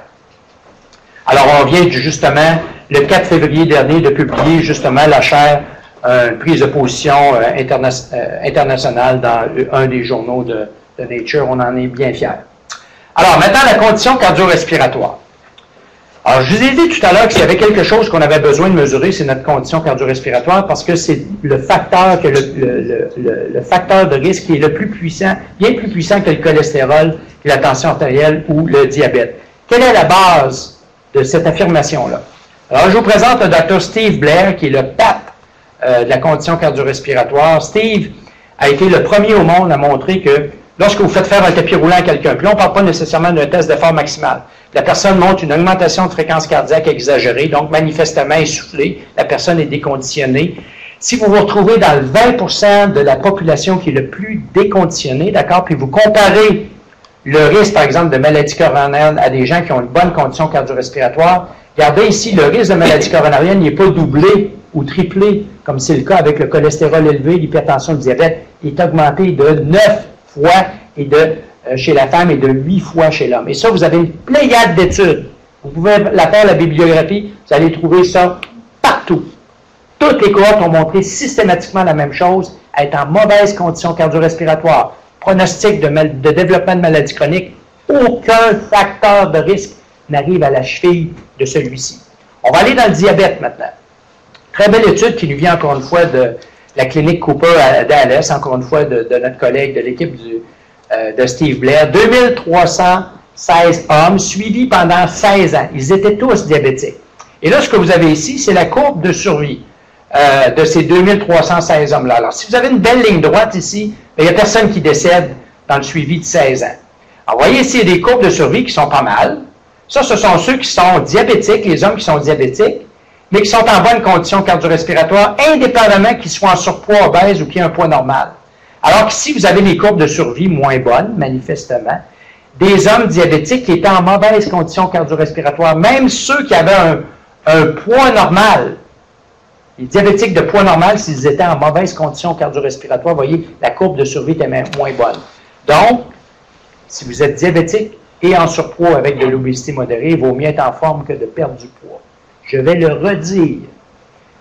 Alors, on vient justement, le 4 février dernier, de publier justement la chaire prise de position internationale dans un des journaux de Nature. On en est bien fiers. Alors, maintenant, la condition cardio-respiratoire. Alors, je vous ai dit tout à l'heure que s'il y avait quelque chose qu'on avait besoin de mesurer, c'est notre condition cardio-respiratoire parce que c'est le facteur le facteur de risque qui est le plus puissant, bien plus puissant que le cholestérol, que la tension artérielle ou le diabète. Quelle est la base de cette affirmation-là? Alors, je vous présente le Dr. Steve Blair, qui est le pape de la condition cardio-respiratoire. Steve a été le premier au monde à montrer que lorsque vous faites faire un tapis roulant à quelqu'un, puis là, on ne parle pas nécessairement d'un test d'effort maximal. La personne montre une augmentation de fréquence cardiaque exagérée, donc manifestement essoufflée. La personne est déconditionnée. Si vous vous retrouvez dans le 20% de la population qui est le plus déconditionnée, d'accord, puis vous comparez le risque, par exemple, de maladie coronarienne à des gens qui ont une bonne condition cardio-respiratoire, regardez ici, le risque de maladie coronarienne n'est pas doublé ou triplé, comme c'est le cas avec le cholestérol élevé, l'hypertension, le diabète. Il est augmenté de 9 fois chez la femme et de 8 fois chez l'homme. Et ça, vous avez une pléiade d'études. Vous pouvez la faire, la bibliographie, vous allez trouver ça partout. Toutes les cohortes ont montré systématiquement la même chose, être en mauvaise condition cardio-respiratoire, pronostic de développement de maladies chroniques, aucun facteur de risque n'arrive à la cheville de celui-ci. On va aller dans le diabète maintenant. Très belle étude qui nous vient encore une fois de la clinique Cooper à Dallas, encore une fois de notre collègue de l'équipe de Steve Blair. 2316 hommes suivis pendant 16 ans. Ils étaient tous diabétiques. Et là, ce que vous avez ici, c'est la courbe de survie de ces 2316 hommes-là. Alors, si vous avez une belle ligne droite ici, il n'y a personne qui décède dans le suivi de 16 ans. Alors, vous voyez ici, il y a des courbes de survie qui sont pas mal. Ça, ce sont ceux qui sont diabétiques, les hommes qui sont diabétiques, mais qui sont en bonne condition cardio-respiratoire, indépendamment qu'ils soient en surpoids, obèses ou qu'ils aient un poids normal. Alors qu'ici, vous avez les courbes de survie moins bonnes, manifestement, des hommes diabétiques qui étaient en mauvaise condition cardio-respiratoire, même ceux qui avaient un poids normal. Les diabétiques de poids normal, s'ils étaient en mauvaise condition cardio-respiratoire, vous voyez, la courbe de survie était même moins bonne. Donc, si vous êtes diabétique et en surpoids avec de l'obésité modérée, il vaut mieux être en forme que de perdre du poids. Je vais le redire.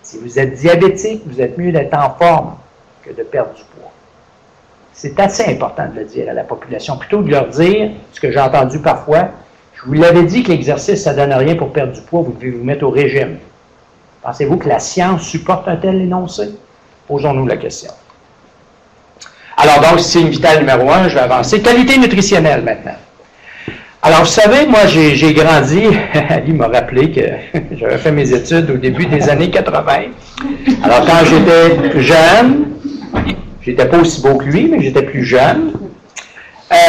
Si vous êtes diabétique, vous êtes mieux d'être en forme que de perdre du poids. C'est assez important de le dire à la population. Plutôt que de leur dire, ce que j'ai entendu parfois, je vous l'avais dit que l'exercice, ça ne donne rien pour perdre du poids, vous devez vous mettre au régime. Pensez-vous que la science supporte un tel énoncé? Posons-nous la question. Alors donc, signe vital numéro 1, je vais avancer. Qualité nutritionnelle maintenant. Alors, vous savez, moi, j'ai grandi, Ali m'a rappelé que j'avais fait mes études au début des années 80. Alors, quand j'étais jeune, j'étais pas aussi beau que lui, mais j'étais plus jeune,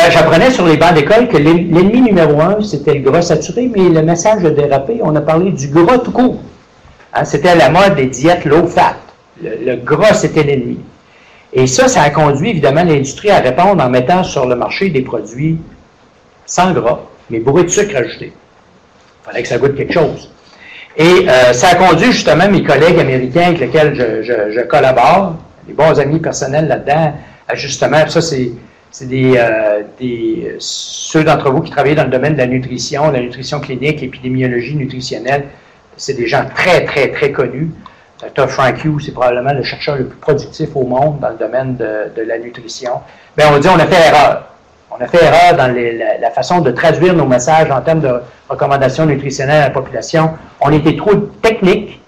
j'apprenais sur les bancs d'école que l'ennemi numéro 1, c'était le gras saturé, mais le message a dérapé, on a parlé du gras tout court. Hein, c'était à la mode des diètes low fat. Le gras, c'était l'ennemi. Et ça a conduit évidemment l'industrie à répondre en mettant sur le marché des produits sans gras, mais bourrés de sucre ajouté. Il fallait que ça goûte quelque chose. Et ça a conduit justement mes collègues américains avec lesquels je collabore, des bons amis personnels là-dedans, à justement, ça c'est ceux d'entre vous qui travaillent dans le domaine de la nutrition clinique, l'épidémiologie nutritionnelle, c'est des gens très, très, très connus. Dr. Frank Hughes, c'est probablement le chercheur le plus productif au monde dans le domaine de la nutrition. Bien, on dit on a fait erreur. On a fait erreur dans la façon de traduire nos messages en termes de recommandations nutritionnelles à la population. On était trop technique,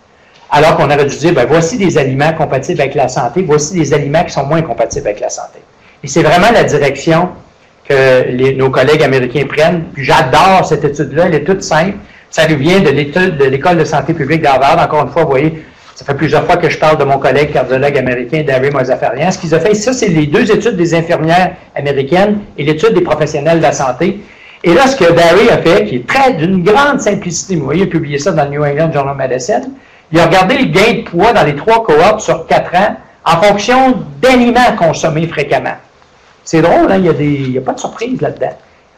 alors qu'on aurait dû dire, ben, voici des aliments compatibles avec la santé, voici des aliments qui sont moins compatibles avec la santé. Et c'est vraiment la direction que nos collègues américains prennent. Puis j'adore cette étude-là, elle est toute simple. Ça nous vient de l'étude de l'École de santé publique d'Harvard. Encore une fois, vous voyez, ça fait plusieurs fois que je parle de mon collègue cardiologue américain, Darry Mozaffarian. Ce qu'ils ont fait, ça, c'est les deux études des infirmières américaines et l'étude des professionnels de la santé. Et là, ce que Darry a fait, qui est d'une grande simplicité, vous voyez, il a publié ça dans le New England Journal of Medicine, il a regardé le gain de poids dans les 3 cohortes sur 4 ans en fonction d'aliments consommés fréquemment. C'est drôle, hein? Il n'y a pas de surprise là-dedans.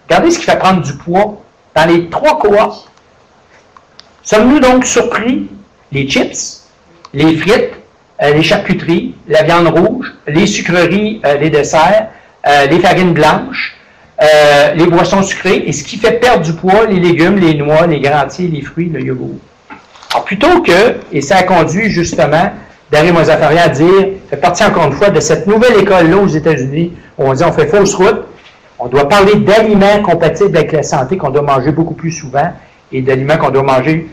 Regardez ce qui fait prendre du poids dans les 3 cohortes. Sommes-nous donc surpris? Les chips, les frites, les charcuteries, la viande rouge, les sucreries, les desserts, les farines blanches, les boissons sucrées, et ce qui fait perdre du poids, les légumes, les noix, les grains entiers, les fruits, le yogourt. Alors, plutôt que, et ça a conduit justement Darim Mozaffarian à dire, fait partie encore une fois de cette nouvelle école-là aux États-Unis, où on dit on fait fausse route, on doit parler d'aliments compatibles avec la santé qu'on doit manger beaucoup plus souvent et d'aliments qu'on doit manger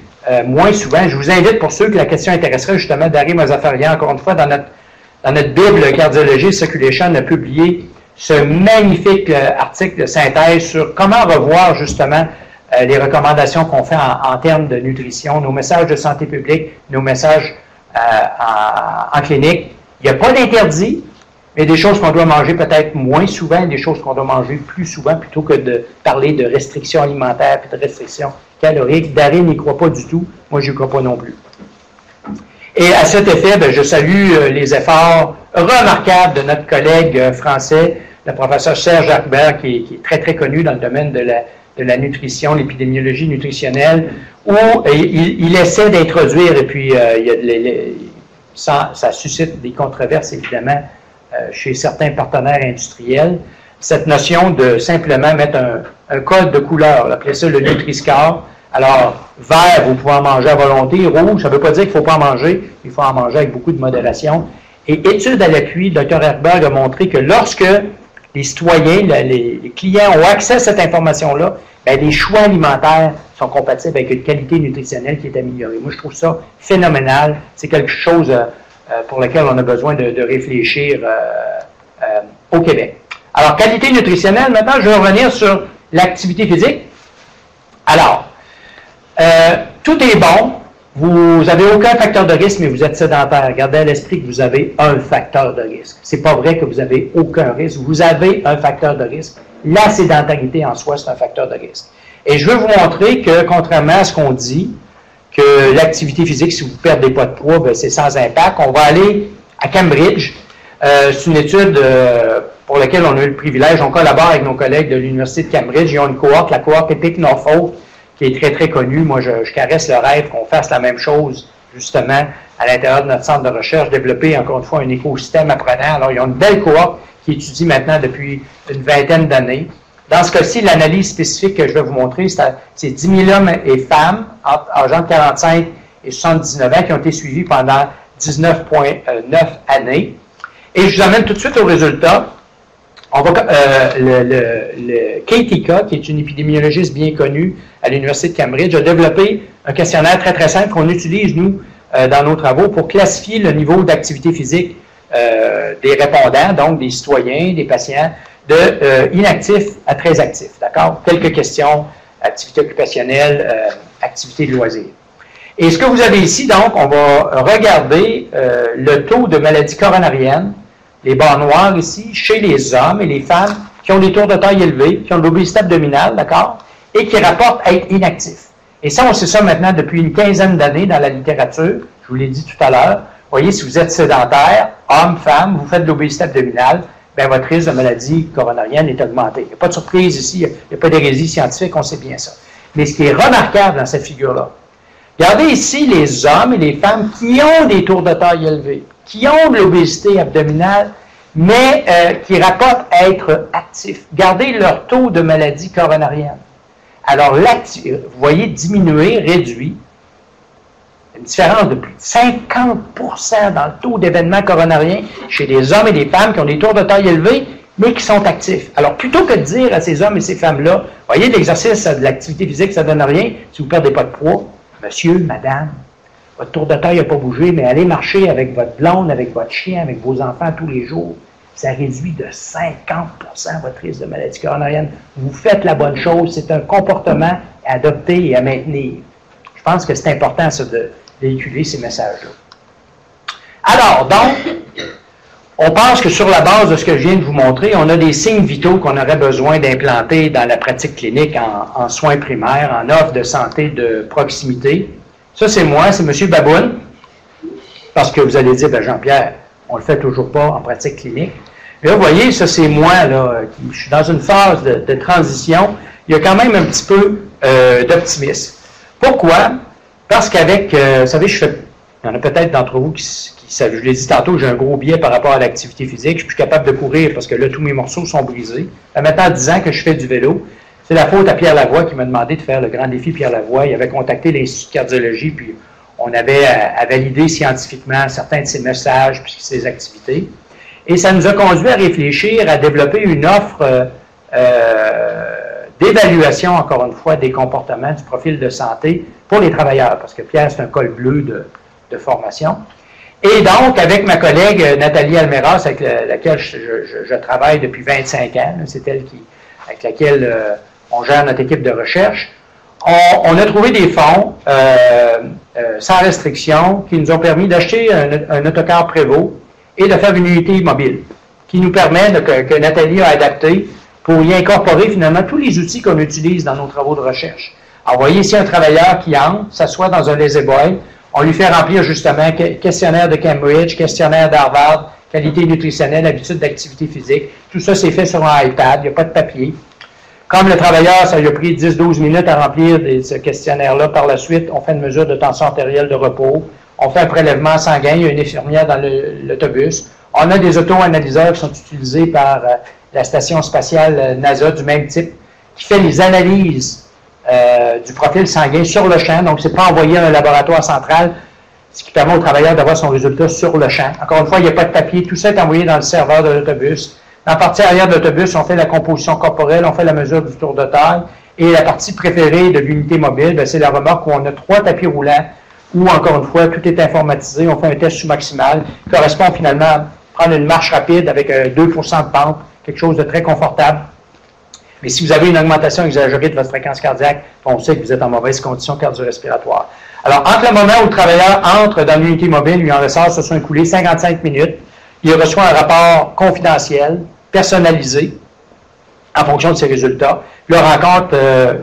moins souvent. Je vous invite, pour ceux que la question intéresserait, justement, Darim Mozaffarian, encore une fois, dans notre Bible Cardiologie Circulation, a publié ce magnifique article de synthèse sur comment revoir, justement, les recommandations qu'on fait en termes de nutrition, nos messages de santé publique, nos messages en clinique. Il n'y a pas d'interdit, mais des choses qu'on doit manger peut-être moins souvent, des choses qu'on doit manger plus souvent, plutôt que de parler de restrictions alimentaires et de restrictions caloriques. Darim n'y croit pas du tout. Moi, je n'y crois pas non plus. Et à cet effet, je salue les efforts remarquables de notre collègue français, le professeur Serge Harbert, qui est très, très connu dans le domaine de la nutrition, l'épidémiologie nutritionnelle, où il essaie d'introduire, et puis ça suscite des controverses, évidemment, chez certains partenaires industriels, cette notion de simplement mettre un code de couleur, après ça, le Nutri-Score. Alors, vert, vous pouvez en manger à volonté, rouge, ça ne veut pas dire qu'il ne faut pas en manger, il faut en manger avec beaucoup de modération. Et étude à l'appui, le Dr. Herberg a montré que lorsque les citoyens, les clients ont accès à cette information-là, bien, les choix alimentaires sont compatibles avec une qualité nutritionnelle qui est améliorée. Moi, je trouve ça phénoménal. C'est quelque chose pour lequel on a besoin de réfléchir au Québec. Alors, qualité nutritionnelle, maintenant, je vais revenir sur l'activité physique. Alors, tout est bon. Vous n'avez aucun facteur de risque, mais vous êtes sédentaire. Gardez à l'esprit que vous avez un facteur de risque. C'est pas vrai que vous avez aucun risque. Vous avez un facteur de risque. La sédentarité en soi, c'est un facteur de risque. Et je veux vous montrer que, contrairement à ce qu'on dit, que l'activité physique, si vous perdez pas de poids, ben, c'est sans impact. On va aller à Cambridge. C'est une étude pour laquelle on a eu le privilège. On collabore avec nos collègues de l'Université de Cambridge. Ils ont une cohorte, la cohorte Epic Norfolk, qui est très, très connue. Moi, je caresse le rêve qu'on fasse la même chose, justement, à l'intérieur de notre centre de recherche, développer, encore une fois, un écosystème apprenant. Alors, ils ont une belle cohorte qui étudie maintenant depuis une vingtaine d'années. Dans ce cas-ci, l'analyse spécifique que je vais vous montrer, c'est 10 000 hommes et femmes, âgés de 45 et 79 ans, qui ont été suivis pendant 19,9 années. Et je vous amène tout de suite au résultat. On va, Katie, qui est une épidémiologiste bien connue à l'Université de Cambridge, a développé un questionnaire très, très simple qu'on utilise, nous, dans nos travaux, pour classifier le niveau d'activité physique des répondants, donc des citoyens, des patients, de inactifs à très actifs. D'accord? Quelques questions, activité occupationnelle, activité de loisirs. Et ce que vous avez ici, donc, on va regarder le taux de maladies coronariennes, les barres noires ici, chez les hommes et les femmes qui ont des tours de taille élevés, qui ont de l'obésité abdominale, d'accord, et qui rapportent être inactifs. Et ça, on sait ça maintenant depuis une quinzaine d'années dans la littérature. Je vous l'ai dit tout à l'heure. Voyez, si vous êtes sédentaire, homme, femme, vous faites de l'obésité abdominale, bien, votre risque de maladie coronarienne est augmenté. Il n'y a pas de surprise ici, il n'y a pas d'hérésie scientifique, on sait bien ça. Mais ce qui est remarquable dans cette figure-là, regardez ici les hommes et les femmes qui ont des tours de taille élevés, qui ont de l'obésité abdominale, mais qui rapportent être actifs. Regardez leur taux de maladie coronarienne. Alors, vous voyez, diminuer, réduit, une différence de plus de 50% dans le taux d'événements coronariens chez les hommes et les femmes qui ont des tours de taille élevés, mais qui sont actifs. Alors, plutôt que de dire à ces hommes et ces femmes-là, voyez, l'exercice de l'activité physique, ça ne donne rien si vous ne perdez pas de poids. Monsieur, madame, votre tour de taille n'a pas bougé, mais allez marcher avec votre blonde, avec votre chien, avec vos enfants tous les jours. Ça réduit de 50% votre risque de maladie coronarienne. Vous faites la bonne chose. C'est un comportement à adopter et à maintenir. Je pense que c'est important, ça, de véhiculer ces messages-là. Alors, donc, on pense que sur la base de ce que je viens de vous montrer, on a des signes vitaux qu'on aurait besoin d'implanter dans la pratique clinique en soins primaires, en offre de santé de proximité. Ça, c'est moi, c'est M. Baboun, parce que vous allez dire, ben Jean-Pierre, on ne le fait toujours pas en pratique clinique. Et là, vous voyez, ça, c'est moi, là, je suis dans une phase de transition. Il y a quand même un petit peu d'optimisme. Pourquoi? Parce qu'avec, vous savez, je fais Il y en a peut-être d'entre vous qui savent. Je l'ai dit tantôt, j'ai un gros biais par rapport à l'activité physique. Je suis plus capable de courir parce que là, tous mes morceaux sont brisés. Ça fait maintenant 10 ans que je fais du vélo. C'est la faute à Pierre Lavoie qui m'a demandé de faire le grand défi Pierre Lavoie. Il avait contacté l'Institut de cardiologie, puis on avait à valider scientifiquement certains de ses messages puis ses activités. Et ça nous a conduit à réfléchir, à développer une offre d'évaluation, encore une fois, des comportements, du profil de santé pour les travailleurs, parce que Pierre, c'est un col bleu de formation. Et donc, avec ma collègue Nathalie Almeras, avec laquelle je travaille depuis 25 ans, c'est elle avec laquelle on gère notre équipe de recherche, on a trouvé des fonds sans restriction qui nous ont permis d'acheter un autocar Prévost et de faire une unité mobile qui nous permet, que Nathalie a adapté pour y incorporer finalement tous les outils qu'on utilise dans nos travaux de recherche. Alors, vous voyez ici un travailleur qui entre, s'assoit dans un lazy-boy, on lui fait remplir justement questionnaire de Cambridge, questionnaire d'Harvard, qualité nutritionnelle, habitude d'activité physique. Tout ça, c'est fait sur un iPad, il n'y a pas de papier. Comme le travailleur, ça lui a pris 10-12 minutes à remplir ce questionnaire-là, par la suite, on fait une mesure de tension artérielle de repos, on fait un prélèvement sanguin, il y a une infirmière dans l'autobus. On a des auto-analyseurs qui sont utilisés par la station spatiale NASA du même type, qui fait les analyses du profil sanguin sur le champ. Donc, ce n'est pas envoyé à un laboratoire central, ce qui permet au travailleur d'avoir son résultat sur le champ. Encore une fois, il n'y a pas de papier. Tout ça est envoyé dans le serveur de l'autobus. Dans la partie arrière de l'autobus, on fait la composition corporelle, on fait la mesure du tour de taille. Et la partie préférée de l'unité mobile, c'est la remorque où on a 3 tapis roulants, où, encore une fois, tout est informatisé. On fait un test sous-maximal qui correspond finalement à prendre une marche rapide avec 2% de pente, quelque chose de très confortable. Mais si vous avez une augmentation exagérée de votre fréquence cardiaque, on sait que vous êtes en mauvaise condition cardio-respiratoire. Alors, entre le moment où le travailleur entre dans l'unité mobile, lui en ressort, se sont écoulés 55 minutes. Il reçoit un rapport confidentiel, personnalisé, en fonction de ses résultats. Puis là, on rencontre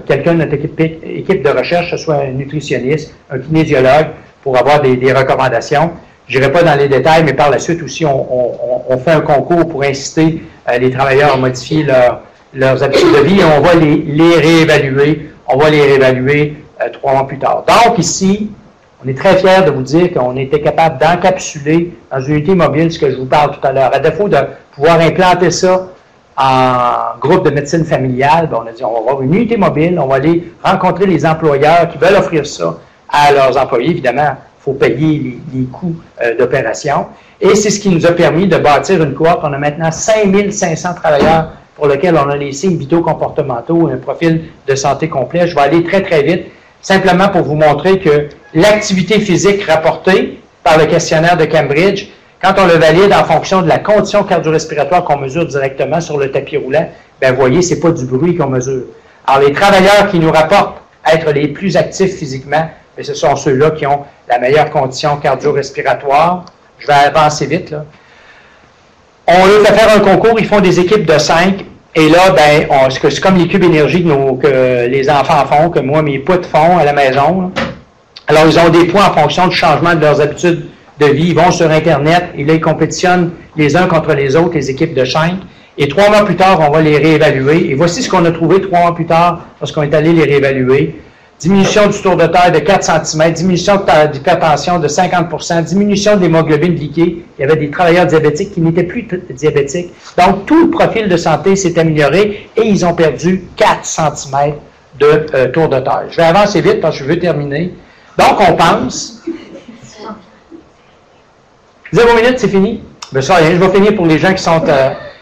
quelqu'un de notre équipe de recherche, que ce soit un nutritionniste, un kinésiologue, pour avoir des recommandations. Je n'irai pas dans les détails, mais par la suite aussi, on fait un concours pour inciter les travailleurs à modifier leurs habitudes de vie et on va les réévaluer. On va les réévaluer 3 mois plus tard. Donc ici, on est très fiers de vous dire qu'on était capable d'encapsuler dans une unité mobile ce que je vous parle tout à l'heure. À défaut de pouvoir implanter ça en groupe de médecine familiale, on a dit on va avoir une unité mobile, on va aller rencontrer les employeurs qui veulent offrir ça à leurs employés. Évidemment, il faut payer les coûts d'opération. Et c'est ce qui nous a permis de bâtir une cohorte. On a maintenant 5500 travailleurs pour lesquels on a les signes vitaux comportementaux, un profil de santé complet. Je vais aller très, très vite, simplement pour vous montrer que l'activité physique rapportée par le questionnaire de Cambridge, quand on le valide en fonction de la condition cardio-respiratoire qu'on mesure directement sur le tapis roulant, bien, vous voyez, ce n'est pas du bruit qu'on mesure. Alors, les travailleurs qui nous rapportent être les plus actifs physiquement, bien, ce sont ceux-là qui ont la meilleure condition cardio-respiratoire. Je vais avancer vite, là. On leur fait faire un concours, ils font des équipes de 5, et là, ben, c'est comme les cubes énergie que les enfants font, que moi, mes poutres font à la maison, là. Alors, ils ont des points en fonction du changement de leurs habitudes de vie. Ils vont sur Internet, et là, ils compétitionnent les uns contre les autres, les équipes de 5. Et 3 mois plus tard, on va les réévaluer. Et voici ce qu'on a trouvé 3 mois plus tard, lorsqu'on est allé les réévaluer. Diminution du tour de taille de 4 cm, diminution de l'hypertension de 50%, diminution de l'hémoglobine glyquée. Il y avait des travailleurs diabétiques qui n'étaient plus diabétiques. Donc, tout le profil de santé s'est amélioré et ils ont perdu 4 cm de tour de taille. Je vais avancer vite parce que je veux terminer. Donc, on pense... 0 minutes, c'est fini? Ben, ça, je vais finir pour les gens qui sont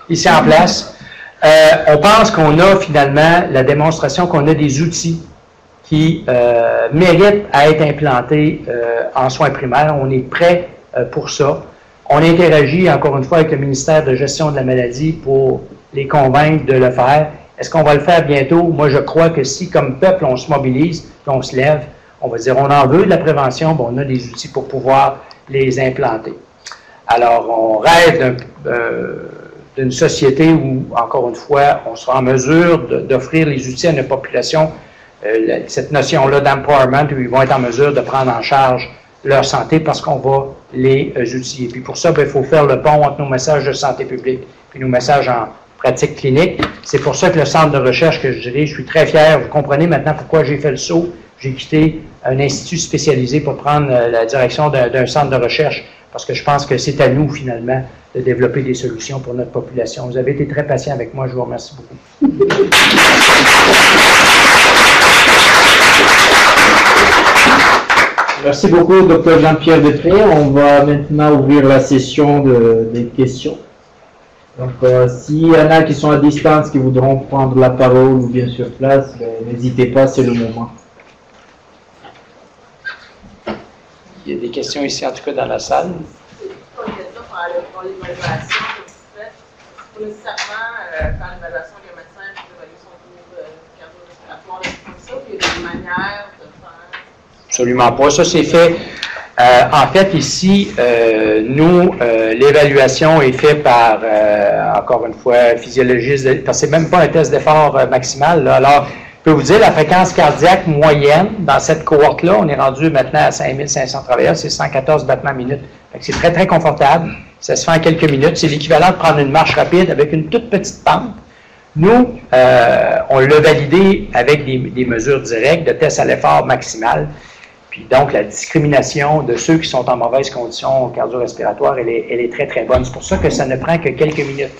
ici en place. On pense qu'on a finalement la démonstration qu'on a des outils qui méritent à être implantés en soins primaires. On est prêt pour ça. On interagit encore une fois avec le ministère de gestion de la maladie pour les convaincre de le faire. Est-ce qu'on va le faire bientôt? Moi, je crois que si, comme peuple, on se mobilise, qu'on se lève, on va dire on en veut de la prévention, bon, on a des outils pour pouvoir les implanter. Alors, on rêve d'une société où, encore une fois, on sera en mesure d'offrir les outils à notre population, cette notion-là d'empowerment, où ils vont être en mesure de prendre en charge leur santé parce qu'on va les outiller. Puis pour ça, il faut faire le pont entre nos messages de santé publique et nos messages en pratique clinique. C'est pour ça que le centre de recherche que je dirais, je suis très fier. Vous comprenez maintenant pourquoi j'ai fait le saut. J'ai quitté un institut spécialisé pour prendre la direction d'un centre de recherche, parce que je pense que c'est à nous, finalement, de développer des solutions pour notre population. Vous avez été très patient avec moi, je vous remercie beaucoup. Merci beaucoup, Dr Jean-Pierre Depré. On va maintenant ouvrir la session des questions. Donc, s'il y en a qui sont à distance, qui voudront prendre la parole ou bien sur place, n'hésitez pas, c'est le moment. Il y a des questions ici, en tout cas, dans la salle. Pour l'évaluation que vous faites, pas nécessairement faire l'évaluation avec un médecin pour évaluer son taux cardio-respiratoire, il y a des manières de faire. Absolument pas. Ça, c'est fait. En fait, ici, nous, l'évaluation est faite par, encore une fois, physiologiste, parce que c'est même pas un test d'effort maximal. Là. Alors, je peux vous dire, la fréquence cardiaque moyenne dans cette cohorte-là, on est rendu maintenant à 5500 travailleurs, c'est 114 battements minutes. C'est très, très confortable. Ça se fait en quelques minutes. C'est l'équivalent de prendre une marche rapide avec une toute petite pente. Nous, on l'a validé avec des mesures directes de test à l'effort maximal. Puis donc, la discrimination de ceux qui sont en mauvaise condition cardio-respiratoire, elle est très, très bonne. C'est pour ça que ça ne prend que quelques minutes.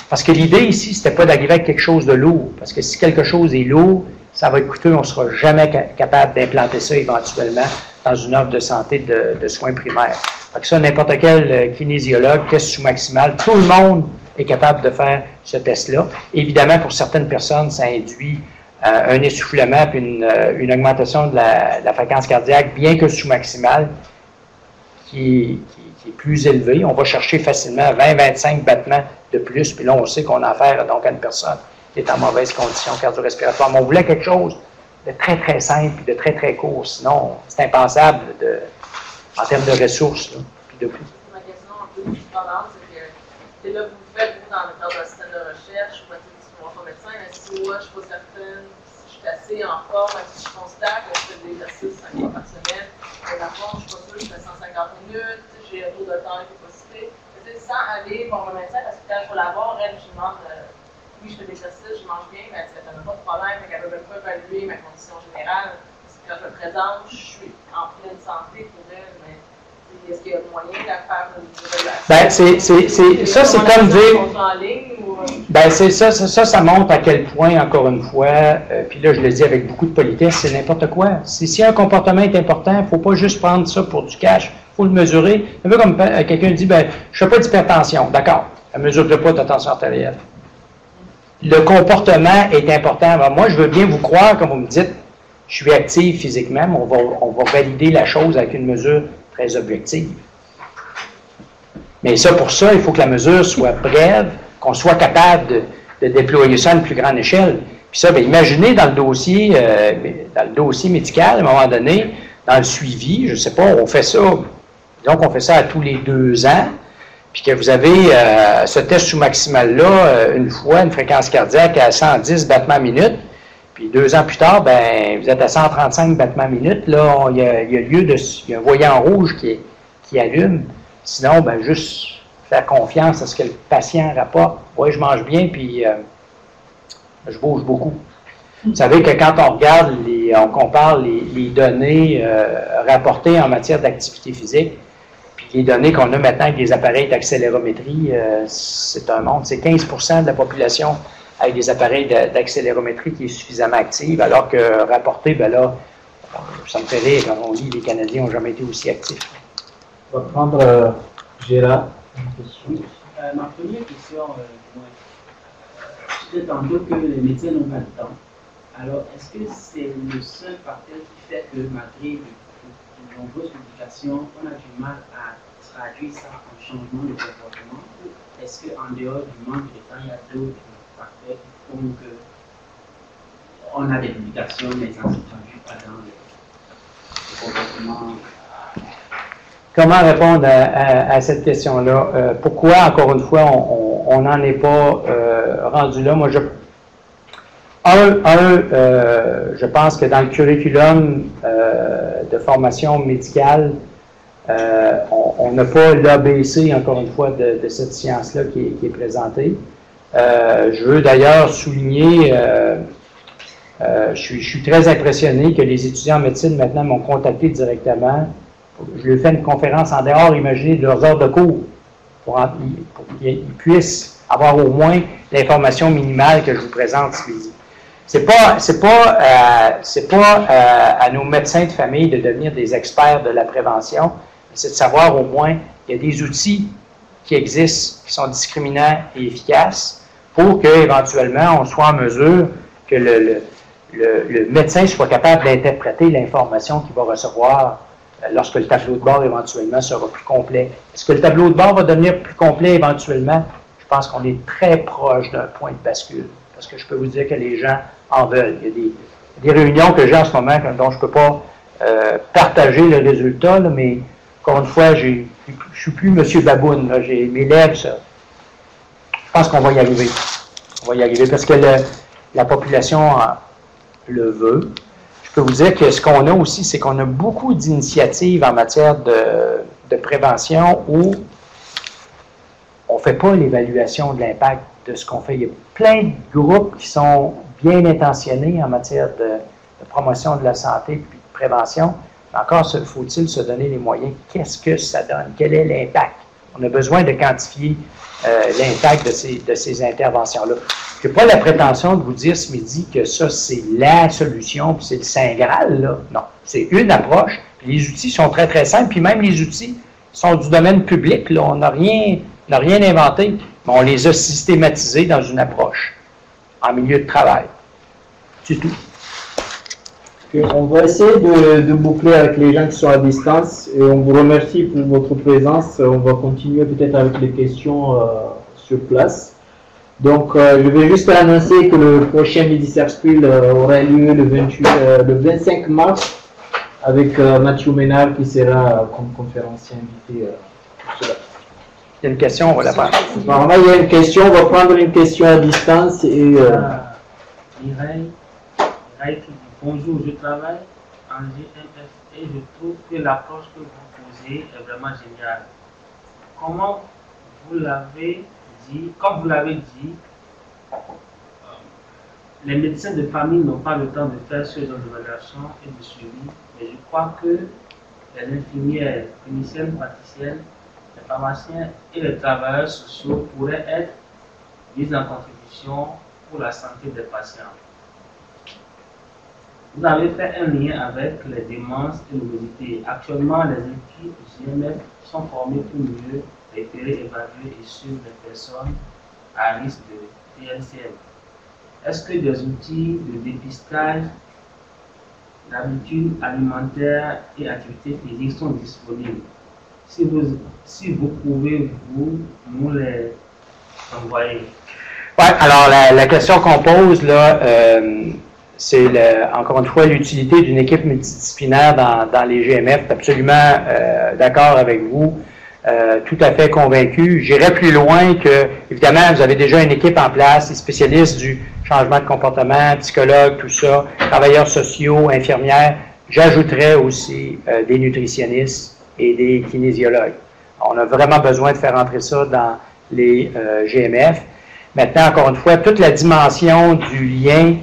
Parce que l'idée ici, c'était pas d'arriver avec quelque chose de lourd. Parce que si quelque chose est lourd, ça va être coûteux, on ne sera jamais capable d'implanter ça éventuellement dans une offre de santé de soins primaires. Fait que ça, n'importe quel kinésiologue, test sous-maximal, tout le monde est capable de faire ce test-là. Évidemment, pour certaines personnes, ça induit un essoufflement puis une augmentation de la fréquence cardiaque, bien que sous-maximale, qui est plus élevée. On va chercher facilement 20-25 battements de plus, puis là, on sait qu'on a affaire donc à une personne qui est en mauvaise condition cardio-respiratoire. Mais on voulait quelque chose de très, très simple et de très, très court. Sinon, c'est impensable en termes de ressources là, puis de coûts. Ma question un peu différente, c'est que là, vous faites, vous, dans le cadre d'un système de recherche, vous mettez des soins comme médecin, mais si moi, je ne suis pas certaine si je suis assez en forme, si je constate que je fais des exercices 5 fois par semaine, mais dans le fond, je ne suis pas sûre que je fais 150 minutes, j'ai un taux de temps qui est possible. Sans aller voir le médecin, parce que quand je vais la voir, elle, je lui demande, oui, je fais des exercices, je mange bien, mais elle n'a pas de problème, elle ne peut même pas évaluer ma condition générale. Parce que quand je me présente, je suis en pleine santé pour elle, mais est-ce qu'il y a moyen de faire une évaluation? Ben, ça, c'est comme dire. Ben, ça montre à quel point, encore une fois, puis là, je le dis avec beaucoup de politesse, c'est n'importe quoi. Si un comportement est important, il ne faut pas juste prendre ça pour du cash. Il faut le mesurer. Un peu comme quelqu'un dit, ben, je ne fais pas d'hypertension. D'accord. Elle ne mesure pas de tension artérielle. Le comportement est important. Alors, moi, je veux bien vous croire quand vous me dites, je suis actif physiquement, mais on va valider la chose avec une mesure très objective. Mais ça, pour ça, il faut que la mesure soit brève, qu'on soit capable de déployer ça à une plus grande échelle. Puis ça, bien, imaginez dans le dossier médical, à un moment donné, dans le suivi, je ne sais pas, on fait ça, disons qu'on fait ça à tous les 2 ans, puis que vous avez ce test sous-maximal-là, une fois, une fréquence cardiaque à 110 battements minutes, puis 2 ans plus tard, ben, vous êtes à 135 battements minutes, là, il y a un voyant rouge qui allume. Sinon, ben, juste faire confiance à ce que le patient rapporte. Oui, je mange bien, puis je bouge beaucoup. Vous savez que quand on regarde, on compare les données rapportées en matière d'activité physique, puis les données qu'on a maintenant avec des appareils d'accélérométrie, c'est un monde. C'est 15% de la population avec des appareils d'accélérométrie qui est suffisamment active, alors que rapporté, ben là, ça me fait rire quand on dit que les Canadiens n'ont jamais été aussi actifs. On va prendre Gérard. Ma première question, je disais tantôt que les médecins n'ont pas le temps. Alors, est-ce que c'est le seul facteur qui fait que malgré de nombreuses publications, on a du mal à traduire ça en changement de comportement? Est-ce qu'en dehors du manque de temps, il y a d'autres facteurs qui font qu'on a des publications, mais ça ne se traduit pas dans le comportement? Comment répondre à cette question-là? Pourquoi, encore une fois, on n'en est pas rendu là? Moi, je pense que dans le curriculum de formation médicale, on n'a pas l'ABC, encore une fois, de cette science-là qui est présentée. Je veux d'ailleurs souligner Je suis très impressionné que les étudiants en médecine maintenant m'ont contacté directement. Je leur fais une conférence en dehors, imaginez, de leurs heures de cours, pour qu'ils puissent avoir au moins l'information minimale que je vous présente ce midi. C'est pas à nos médecins de famille de devenir des experts de la prévention, c'est de savoir au moins qu'il y a des outils qui existent, qui sont discriminants et efficaces, pour qu'éventuellement on soit en mesure que le médecin soit capable d'interpréter l'information qu'il va recevoir lorsque le tableau de bord éventuellement sera plus complet. Est-ce que le tableau de bord va devenir plus complet éventuellement? Je pense qu'on est très proche d'un point de bascule, parce que je peux vous dire que les gens en veulent. Il y a des réunions que j'ai en ce moment dont je ne peux pas partager le résultat, là, mais encore une fois, je ne suis plus M. Baboun, là, j'ai mes lèvres, ça. Je pense qu'on va y arriver. On va y arriver parce que la population le veut. Je peux vous dire que ce qu'on a aussi, c'est qu'on a beaucoup d'initiatives en matière de prévention où on ne fait pas l'évaluation de l'impact de ce qu'on fait. Il y a plein de groupes qui sont bien intentionnés en matière de promotion de la santé et de prévention. Mais encore, faut-il se donner les moyens? Qu'est-ce que ça donne? Quel est l'impact? On a besoin de quantifier l'impact de ces interventions-là. Je n'ai pas la prétention de vous dire ce midi que ça, c'est la solution, puis c'est le Saint Graal, là. Non, c'est une approche. Puis les outils sont très, très simples, puis même les outils sont du domaine public, là. On n'a rien inventé, mais on les a systématisés dans une approche, en milieu de travail. C'est tout. Okay, on va essayer de boucler avec les gens qui sont à distance, et on vous remercie pour votre présence. On va continuer peut-être avec les questions sur place. Donc, je vais juste annoncer que le prochain Midi Circle aura lieu le 25 mars avec Mathieu Ménard qui sera comme conférencier invité pour cela. Il y a une question, on va la prendre. Normalement, il y a une question, on va prendre une question à distance et... Mireille qui dit bonjour, je travaille en GMF et je trouve que l'approche que vous posez est vraiment géniale. Comme vous l'avez dit, les médecins de famille n'ont pas le temps de faire ce genre d'évaluation et de suivi, mais je crois que les infirmières, cliniciennes, praticiennes, les pharmaciens et les travailleurs sociaux pourraient être mis en contribution pour la santé des patients. Vous avez fait un lien avec les démences et l'obésité. Actuellement, les équipes GMF sont formées pour mieux repérer, évaluer et suivre les personnes à risque de TNCM. Est-ce que des outils de dépistage d'habitudes alimentaires et activités physiques sont disponibles? Si vous pouvez nous les envoyer. Oui, alors la question qu'on pose là, c'est encore une fois l'utilité d'une équipe multidisciplinaire dans les GMF. Absolument d'accord avec vous, tout à fait convaincu. J'irais plus loin que, évidemment, vous avez déjà une équipe en place, des spécialistes du changement de comportement, psychologues, tout ça, travailleurs sociaux, infirmières. J'ajouterais aussi des nutritionnistes et des kinésiologues. On a vraiment besoin de faire entrer ça dans les GMF. Maintenant, encore une fois, toute la dimension du lien.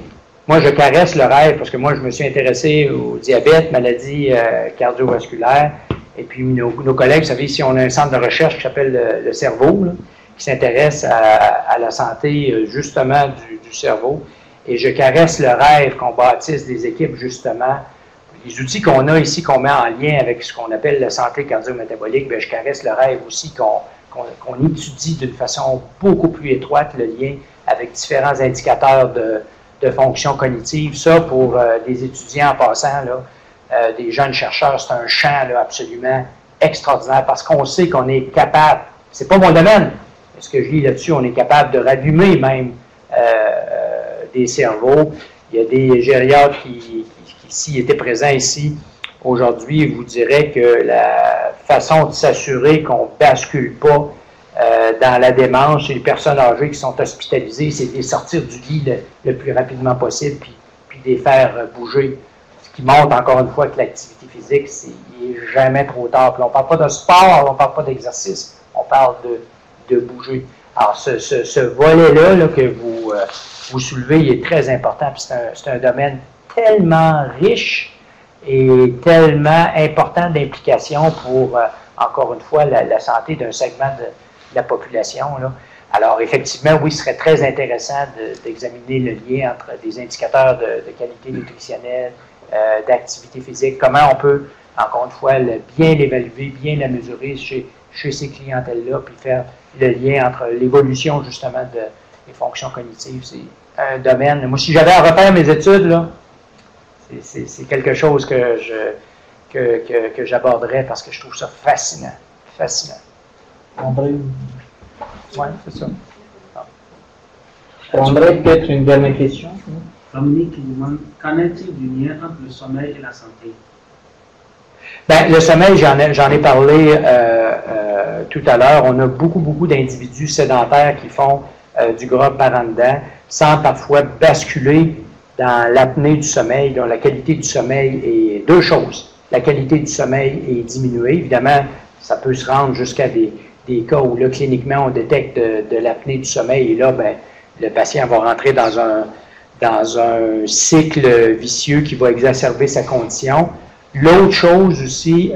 Moi, je caresse le rêve parce que moi, je me suis intéressé au diabète, maladie cardiovasculaire. Et puis, nos collègues, vous savez, ici, on a un centre de recherche qui s'appelle le cerveau, là, qui s'intéresse à la santé, justement, du cerveau. Et je caresse le rêve qu'on bâtisse des équipes, justement. Les outils qu'on a ici, qu'on met en lien avec ce qu'on appelle la santé cardio-métabolique, bien, je caresse le rêve aussi qu'on étudie d'une façon beaucoup plus étroite le lien avec différents indicateurs de fonction cognitive. Ça, pour des étudiants en passant, là, des jeunes chercheurs, c'est un champ là, absolument extraordinaire parce qu'on sait qu'on est capable, c'est pas mon domaine, mais ce que je lis là-dessus, on est capable de rallumer même des cerveaux. Il y a des gériatres qui s'ils étaient présents ici aujourd'hui, vous diraient que la façon de s'assurer qu'on ne bascule pas dans la démence chez les personnes âgées qui sont hospitalisées, c'est de les sortir du lit le plus rapidement possible puis de les faire bouger. Ce qui montre encore une fois que l'activité physique, il n'est jamais trop tard. Puis on ne parle pas de sport, on ne parle pas d'exercice, on parle de bouger. Alors ce volet-là là, que vous vous soulevez est très important. C'est un domaine tellement riche et tellement important d'implication pour, encore une fois, la santé d'un segment de la population, là. Alors, effectivement, oui, ce serait très intéressant d'examiner le lien entre des indicateurs de qualité nutritionnelle, d'activité physique, comment on peut, encore une fois, bien l'évaluer, bien la mesurer chez ces clientèles-là, puis faire le lien entre l'évolution, justement, des fonctions cognitives. C'est un domaine. Moi, si j'avais à refaire mes études, là, c'est quelque chose que j'aborderais parce que je trouve ça fascinant. Fascinant. André, oui, c'est ça. André, peut-être une dernière question. Dominique qui demande, qu'en est-il du lien entre le sommeil et la santé? Ben, le sommeil, j'en ai parlé tout à l'heure. On a beaucoup d'individus sédentaires qui font du gras par en dedans, sans parfois basculer dans l'apnée du sommeil, dont la qualité du sommeil est deux choses. La qualité du sommeil est diminuée. Évidemment, ça peut se rendre jusqu'à des cas où, là, cliniquement, on détecte de l'apnée du sommeil, et là, ben, le patient va rentrer dans un cycle vicieux qui va exacerber sa condition. L'autre chose aussi,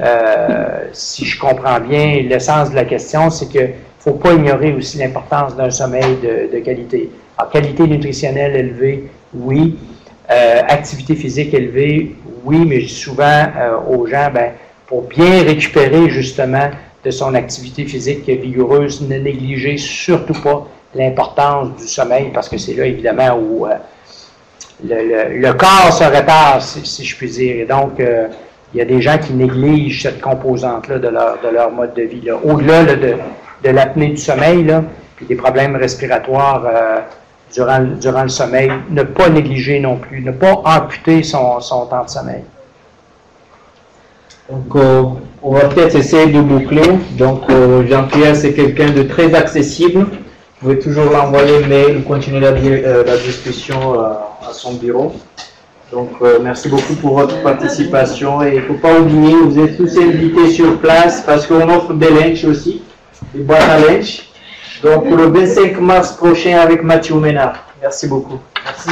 si je comprends bien l'essence de la question, c'est qu'il ne faut pas ignorer aussi l'importance d'un sommeil de qualité. Alors, qualité nutritionnelle élevée, oui. Activité physique élevée, oui, mais je dis souvent aux gens, ben, pour bien récupérer justement de son activité physique vigoureuse, ne négligez surtout pas l'importance du sommeil, parce que c'est là, évidemment, où le corps se répare, si je puis dire. Et donc, il y a des gens qui négligent cette composante-là de leur mode de vie. Au-delà de l'apnée du sommeil, là, puis des problèmes respiratoires durant le sommeil, ne pas négliger non plus, ne pas amputer son temps de sommeil. Donc, on va peut-être essayer de boucler. Donc, Jean-Pierre, c'est quelqu'un de très accessible. Vous pouvez toujours l'envoyer mail ou continuer la discussion à son bureau. Donc, merci beaucoup pour votre participation. Et il ne faut pas oublier, vous êtes tous invités sur place parce qu'on offre des lunchs aussi, des boîtes à lunch. Donc, pour le 25 mars prochain avec Mathieu Ménard. Merci beaucoup. Merci.